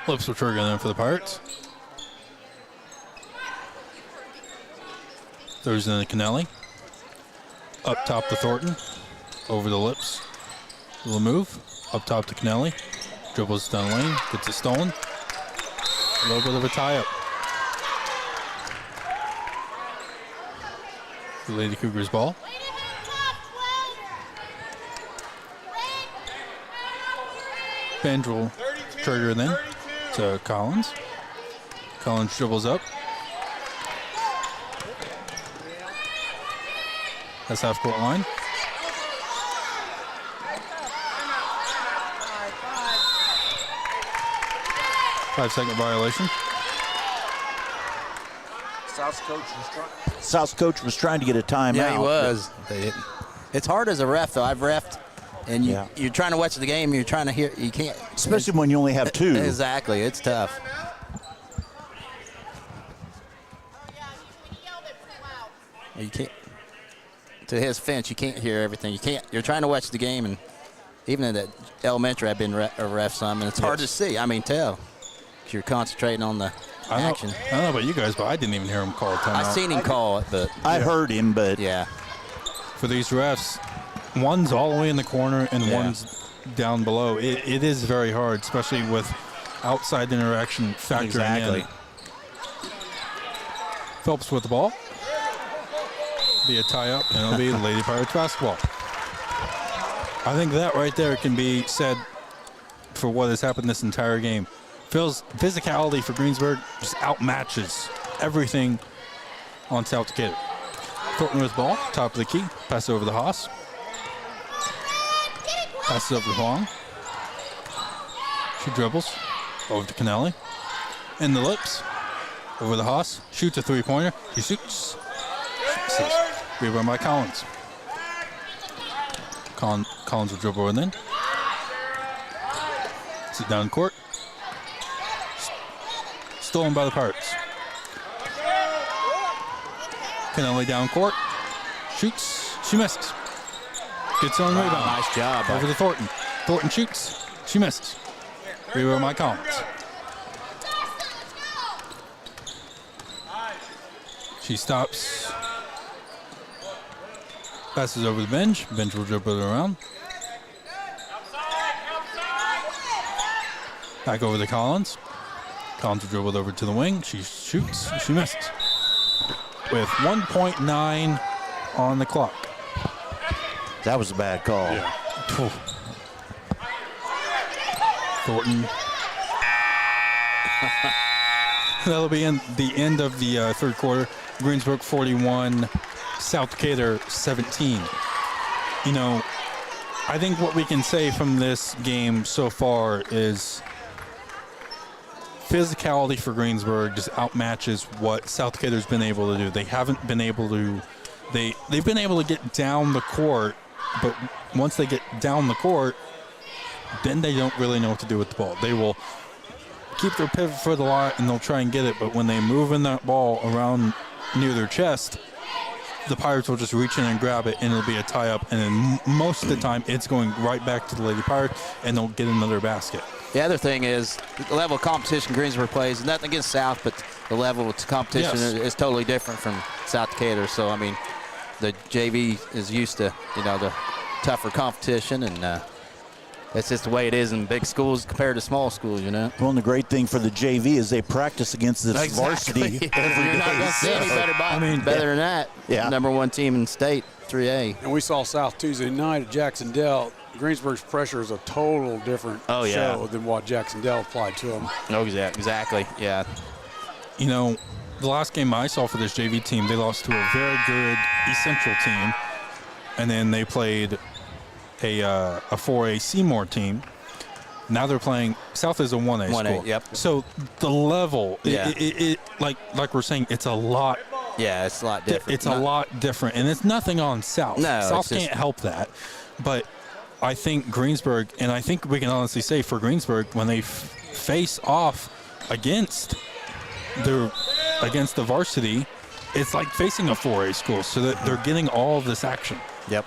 A: Lips will trigger then for the Pirates. Throws in the Kennelly. Up top to Thornton. Over the lips. Little move. Up top to Kennelly. Dribbles down lane. Gets it stolen. A little bit of a tie-up. The Lady Cougars ball. Benj will trigger then to Collins. Collins dribbles up. That's half court line. Five-second violation.
G: South's coach was trying to get a timeout.
B: Yeah, he was. It's hard as a ref, though. I've refed, and you're trying to watch the game. You're trying to hear. You can't.
G: Especially when you only have two.
B: Exactly. It's tough. You can't. To his fence, you can't hear everything. You can't. You're trying to watch the game, and even in the elementary, I've been a ref some, and it's hard to see. I mean, tell. 'Cause you're concentrating on the action.
A: I don't know about you guys, but I didn't even hear him call a timeout.
B: I seen him call it, but
G: I heard him, but
B: yeah.
A: For these refs, one's all the way in the corner and one's down below. It is very hard, especially with outside interaction factoring in. Phelps with the ball. Be a tie-up, and it'll be Lady Pirates basketball. I think that right there can be said for what has happened this entire game. Phil's physicality for Greensburg just outmatches everything on South Decatur. Thornton with the ball, top of the key, pass over the Haas. Passes over to Huang. She dribbles over to Kennelly. In the lips, over the Haas. Shoots a three-pointer. He shoots. Rebound by Collins. Collins will dribble in then. Sit down court. Stolen by the Pirates. Kennelly down court. Shoots. She misses. Gets on rebound.
B: Nice job.
A: Over to Thornton. Thornton shoots. She misses. Rebound by Collins. She stops. Passes over the bench. Bench will dribble it around. Back over to Collins. Collins will dribble it over to the wing. She shoots. She misses. With 1.9 on the clock.
G: that was a bad call.
A: Yeah. Thornton. That'll be the end of the third quarter. Greensburg 41, South Decatur 17. You know, I think what we can say from this game so far is physicality for Greensburg just outmatches what South Decatur's been able to do. They haven't been able to, they've been able to get down the court, but once they get down the court, then they don't really know what to do with the ball. They will keep their pivot for the lot and they'll try and get it, but when they move in that ball around near their chest, the Pirates will just reach in and grab it, and it'll be a tie-up, and then most of the time it's going right back to the Lady Pirates, and they'll get another basket.
B: The other thing is the level of competition Greensburg plays, nothing against South, but the level of competition is totally different from South Decatur. So, I mean, the JV is used to, you know, the tougher competition, and that's just the way it is in big schools compared to small schools, you know.
G: Well, and the great thing for the JV is they practice against this varsity every
B: You're not
G: day.
B: going to see any better than that.
G: Yeah.
B: Number one team in state, 3A.
E: And we saw South Tuesday night at Jacksonville. Greensburg's pressure is a total different show than what Jacksonville applied to them.
B: Oh, exactly, yeah.
A: You know, the last game I saw for this JV team, they lost to a very good East Central team, and then they played a 4A Seymour team. Now they're playing, South is a 1A school.
B: Yep.
A: So the level,
B: Yeah.
A: like we're saying, it's a lot.
B: Yeah, it's a lot different.
A: It's a lot different, and it's nothing on South.
B: No,
A: South
B: it's just,
A: can't help that. But I think Greensburg, and I think we can honestly say for Greensburg, when they face off against the varsity, it's like facing a 4A school, so that they're getting all of this action.
B: Yep.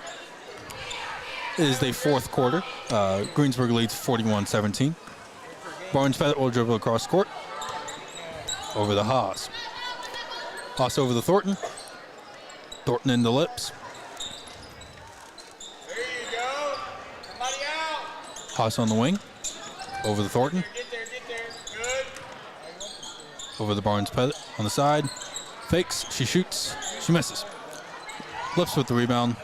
A: It is the fourth quarter. Greensburg leads 41-17. Barnes Pettit will dribble across court. Over the Haas. Haas over the Thornton. Thornton in the lips. Haas on the wing. Over the Thornton. Over the Barnes Pettit on the side. Fakes. She shoots. She misses. Lips with the rebound.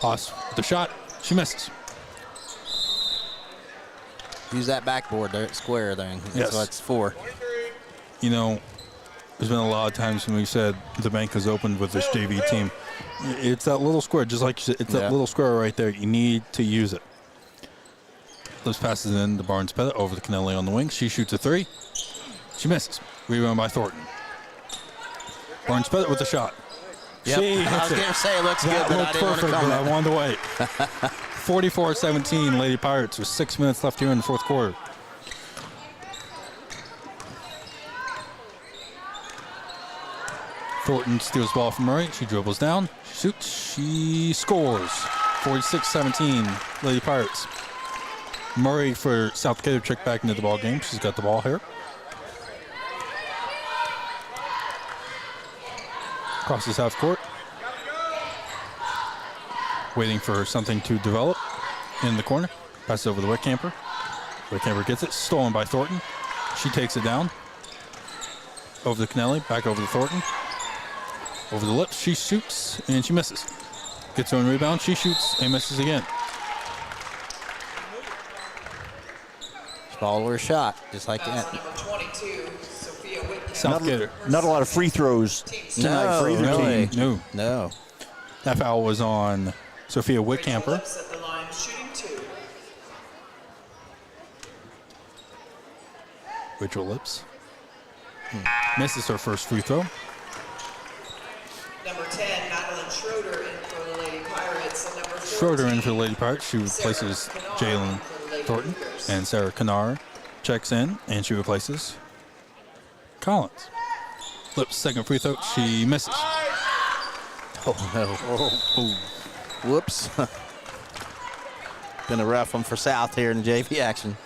A: Haas with the shot. She misses.
B: Use that backboard there, square thing.
A: Yes.
B: That's what it's for.
A: You know, there's been a lot of times when we said the bank has opened with this JV team. It's that little square, just like you said, it's that little square right there. You need to use it. Lips passes in to Barnes Pettit over to Kennelly on the wing. She shoots a three. She misses. Rebound by Thornton. Barnes Pettit with the shot.
B: Yep.
A: She
B: I
A: hits
B: was
A: it.
B: going to say it looks good,
A: That
B: but I
A: looked
B: didn't want to
A: perfect, but I
B: comment.
A: wanted to wait. 44-17, Lady Pirates with 6 minutes left here in the fourth quarter. Thornton steals the ball from Murray. She dribbles down. She shoots. She scores. 46-17, Lady Pirates. Murray for South Decatur checked back into the ball game. She's got the ball here. Crosses half court. Waiting for something to develop in the corner. Passes over to Whitcamper. Whitcamper gets it. Stolen by Thornton. She takes it down. Over to Kennelly. Back over to Thornton. Over the Lips. She shoots and she misses. Gets her own rebound. She shoots and misses again.
B: Follow her shot, just like that.
D: Number 22, Sophia Whitman.
A: South Decatur.
G: Not a lot of free throws tonight for either
B: really.
G: team.
A: No.
B: No.
A: That foul was on Sophia Whitcamper.
D: Lips at the line, shooting 2.
A: Rachel Lips. Misses her first free throw.
D: Number 10, Madeline Schroeder in for the Lady Pirates. And number 14,
A: Schroeder in for the Lady Pirates. She replaces Jalen Thornton. And Sarah Kanar checks in, and she replaces Collins. Lips second free throw. She misses.
B: Oh, no. Whoops. Been a rough one for South here in the JV action.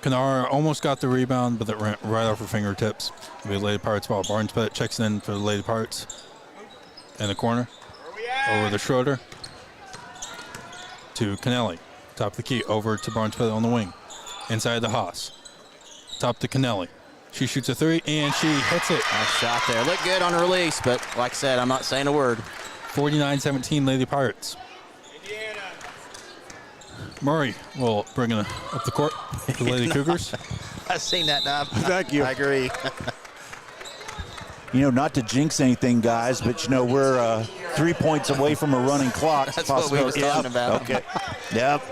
A: Kanar almost got the rebound, but it ran right off her fingertips. It'll be Lady Pirates ball. Barnes Pettit checks in for the Lady Pirates in the corner. Over to Schroeder. To Kennelly. Top of the key. Over to Barnes Pettit on the wing. Inside the Haas. Top to Kennelly. She shoots a three, and she hits it.
B: Nice shot there. Looked good on the release, but like I said, I'm not saying a word.
A: 49-17 Lady Pirates. Murray will bring it up the court to the Lady Cougars.
B: I've seen that now.
E: Thank you.
B: I agree.
G: You know, not to jinx anything, guys, but, you know, we're 3 points away from a running clock.
B: That's what we was talking about.
G: Okay. Yep.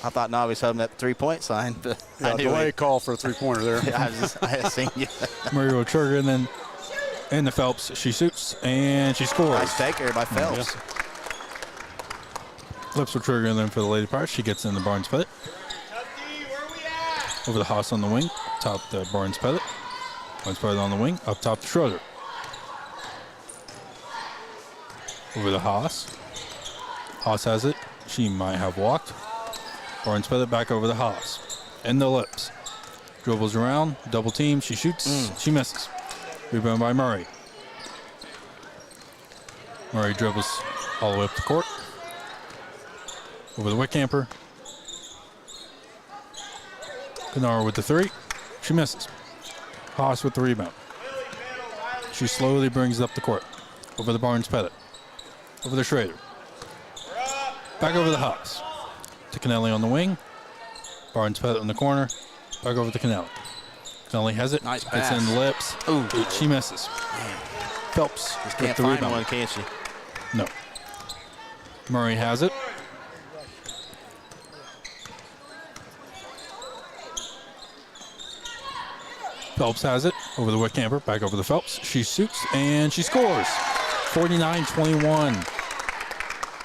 B: I thought Navi was holding that 3-point sign, but I knew
E: delay
B: it.
E: call for a three-pointer there.
B: I had seen you.
A: Murray will trigger, and then in the Phelps, she shoots, and she scores.
B: Nice take there by Phelps.
A: Lips will trigger, and then for the Lady Pirates, she gets in the Barnes Pettit. Over the Haas on the wing, top the Barnes Pettit. Barnes Pettit on the wing, up top to Schroeder. Over the Haas. Haas has it. She might have walked. Barnes Pettit back over the Haas. In the Lips. Dribbles around, double team, she shoots, she misses. Rebound by Murray. Murray dribbles all the way up the court. Over the Whitcamper. Kanar with the three. She misses. Haas with the rebound. She slowly brings it up the court. Over the Barnes Pettit. Over the Schrader. Back over the Haas. To Kennelly on the wing. Barnes Pettit in the corner. Back over to Kennelly. Kennelly has it.
B: Nice
A: It's
B: pass.
A: in the Lips.
B: Ooh.
A: She misses. Phelps
B: Just
A: with
B: can't
A: the
B: find
A: rebound.
B: one, can she?
A: No. Murray has it. Phelps has it over the Whitcamper, back over the Phelps. She shoots and she scores. 49-21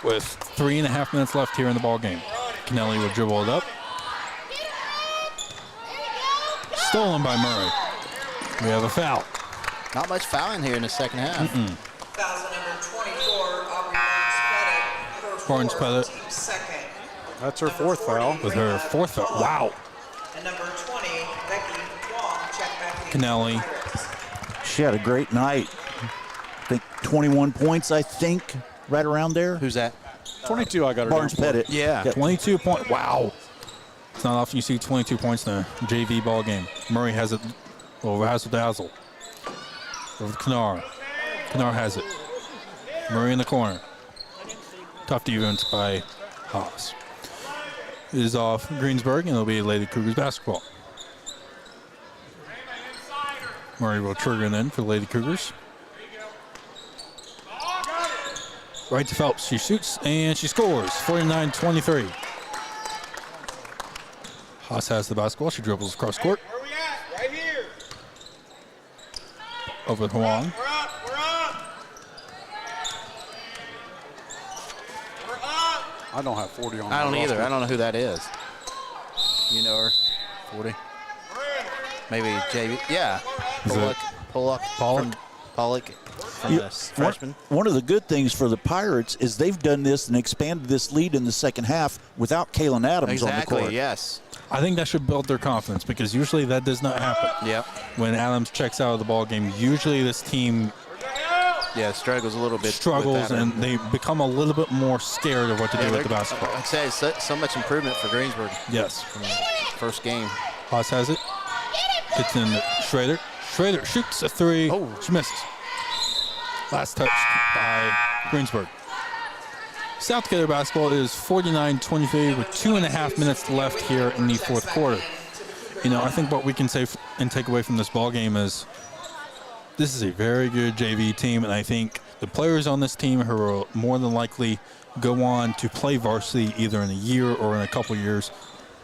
A: with 3.5 minutes left here in the ball game. Kennelly will dribble it up. Stolen by Murray. We have a foul.
B: Not much fouling here in the second half.
D: Fouls on number 24, Aubrey Barnes
A: Barnes
D: Pettit.
A: Pettit.
D: Team second.
E: That's her
D: Number
E: fourth
D: 40,
E: foul.
A: With her fourth foul. Wow.
D: And number 20, Becky Wong, check back in.
A: Kennelly.
D: Pirates.
G: She had a great night. I think 21 points, right around there.
B: Who's that?
E: 22 I got her
G: Barnes
E: down for.
G: Pettit.
C: Yeah.
A: 22 points. Wow. It's not often you see 22 points in a JV ball game. Murray has it over Hassel Dazzle. Over to Knar. Knar has it. Murray in the corner. Tough defense by Haas. It is off Greensburg, and it'll be Lady Cougars basketball. Murray will trigger then for the Lady Cougars. Right to Phelps. She shoots and she scores. 49-23. Haas has the basketball. She dribbles across court.
H: Where we at? Right here.
A: Over to Huang.
H: We're up. We're up. We're up.
E: I don't have 40 on
C: I don't
E: my
C: either.
E: roster.
C: I don't know who that is. You know her? 40. Maybe JV. Yeah.
A: Is it
C: Pollock.
A: Pollock?
C: Pollock. From the freshman.
G: One of the good things for the Pirates is they've done this and expanded this lead in the second half without Kalen Adams on the
C: Exactly.
G: court.
C: Yes.
A: I think that should build their confidence because usually that does not happen.
C: Yep.
A: When Adams checks out of the ball game, usually this team
C: Yeah. Struggles a little bit. with
A: struggles
C: that.
A: and they become a little bit more scared of what to do with the basketball.
C: Like I said, it's so much improvement for Greensburg
A: Yes.
C: from the first game.
A: Haas has it. Gets in Schrader. Schrader shoots a three.
C: Oh.
A: She misses. Last touch by Greensburg. South Decatur basketball is 49-23 with 2.5 minutes left here in the fourth quarter. You know, I think what we can say and take away from this ball game is this is a very good JV team, and I think the players on this team who will more than likely go on to play varsity either in a year or in a couple years,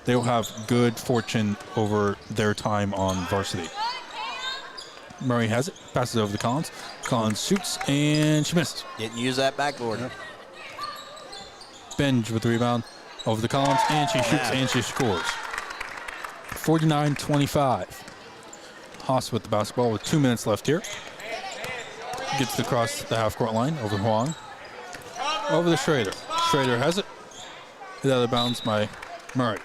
A: they will have good fortune over their time on varsity. Murray has it, passes over to Collins. Collins shoots, and she misses.
B: Didn't use that backboard.
A: Benj with the rebound over the Collins, and she shoots and she scores. 49-25. Haas with the basketball with 2 minutes left here. Gets it across the half-court line over Huang. Over to Schrader. Schrader has it. Hit out of bounds by Murray.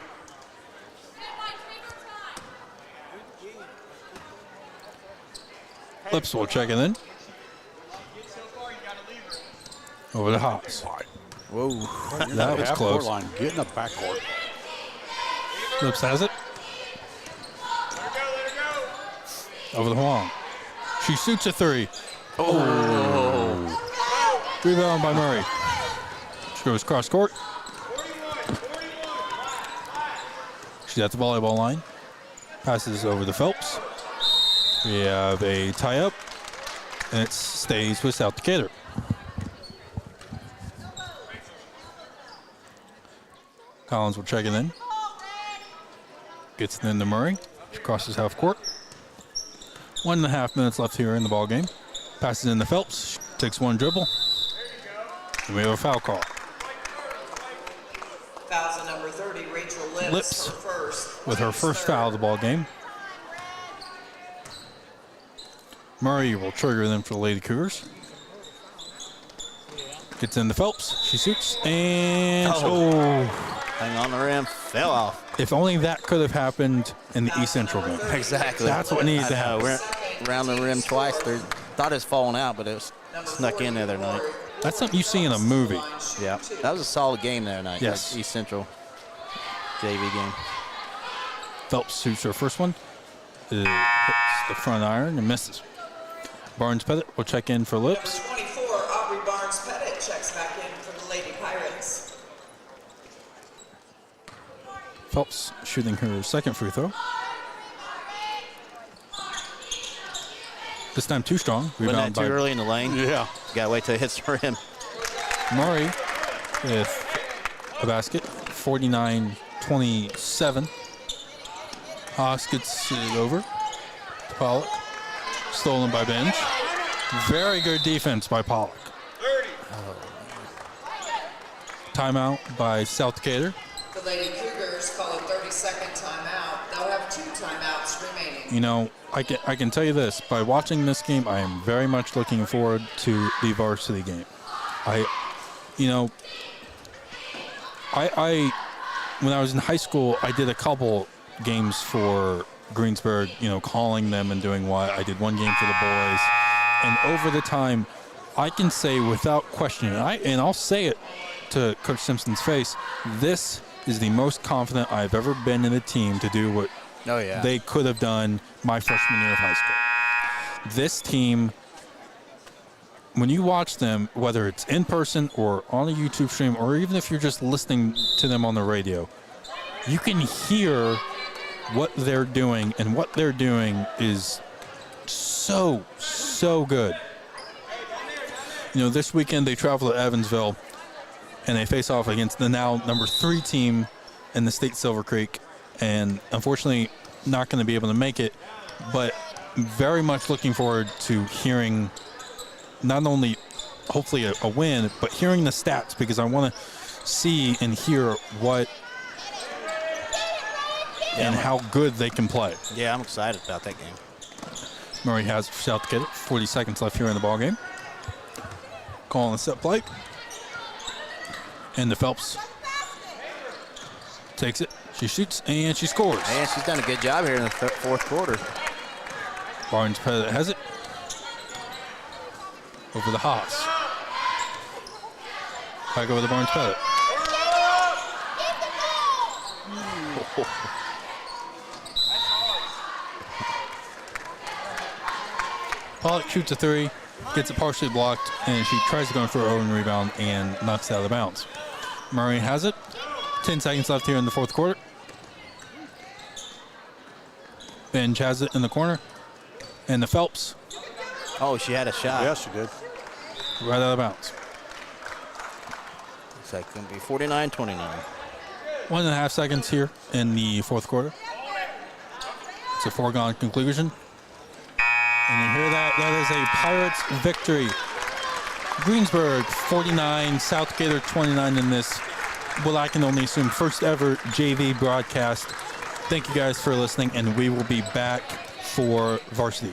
A: Lips will check it in. Over to Haas.
C: Whoa.
A: That was
E: Half-court
A: close.
E: line, get in the backcourt.
A: Lips has it. Over the Huang. She shoots a three. Oh. Rebound by Murray. She goes cross court. She's at the volleyball line. Passes over to Phelps. We have a tie-up, and it stays with South Decatur. Collins will check it in. Gets it into Murray. She crosses half court. 1.5 minutes left here in the ball game. Passes into Phelps. She takes one dribble. And we have a foul call.
D: Fouls on number 30, Rachel Lips,
A: Lips
D: her first.
A: with her first foul of the ball game. Murray will trigger them for the Lady Cougars. Gets into Phelps. She shoots and
C: Hang on the rim. Fell off.
A: if only that could have happened in the East Central game.
C: Exactly.
A: That's what needs to
C: I know.
A: happen.
C: We're around the rim twice. Thought it was falling out, but it was snuck in the other night.
A: That's something you see in a movie.
C: Yeah. That was a solid game the other night.
A: Yes.
C: That East Central JV game.
A: Phelps shoots her first one. Hits the front iron and misses. Barnes Pettit will check in for Lips.
D: Number 24, Aubrey Barnes Pettit checks back in for the Lady Pirates.
A: Phelps shooting her second free throw. This time too strong.
C: Wasn't
A: Rebound
C: that too
A: by
C: early in the lane?
E: Yeah.
C: Got to wait till it hits the rim.
A: Murray with a basket. 49-27. Haas gets it over to Pollock. Stolen by Benj. Very good defense by Pollock.
H: 30.
A: Timeout by South Decatur.
D: The Lady Cougars call a 30-second timeout. They'll have 2 timeouts remaining.
A: You know, I can tell you this. By watching this game, I am very much looking forward to the varsity game. I when I was in high school, I did a couple games for Greensburg, calling them and doing what. I did one game for the boys. And over the time, I can say without question, and I'll say it to Coach Simpson's face, this is the most confident I've ever been in a team to do what
B: Oh, yeah.
A: they could have done my freshman year of high school. This team, when you watch them, whether it's in person or on a YouTube stream, or even if you're just listening to them on the radio, you can hear what they're doing, and what they're doing is so, so good. You know, this weekend they travel to Evansville, and they face off against the now number 3 team in the state, Silver Creek, and unfortunately not going to be able to make it, but very much looking forward to hearing not only hopefully a win, but hearing the stats, because I want to see and hear what and how good they can play.
B: Yeah, I'm excited about that game.
A: Murray has for South Decatur, 40 seconds left here in the ball game. Calling a set play. And the Phelps takes it. She shoots and she scores.
B: And she's done a good job here in the fourth quarter.
A: Barnes Pettit has it. Over the Haas. Back over the Barnes Pettit. Pollock shoots a 3, gets it partially blocked, and she tries to go in for an own rebound and knocks it out of bounds. Murray has it. 10 seconds left here in the fourth quarter. Benj has it in the corner. And the Phelps.
B: Oh, she had a shot.
E: Yes, she did.
A: Right out of bounds.
B: Looks like it's going to be 49-29.
A: 1.5 seconds here in the fourth quarter. It's a foregone conclusion. And you hear that? That is a Pirates victory. Greensburg 49, South Decatur 29 in this, what I can only assume, first ever JV broadcast. Thank you guys for listening, and we will be back for varsity.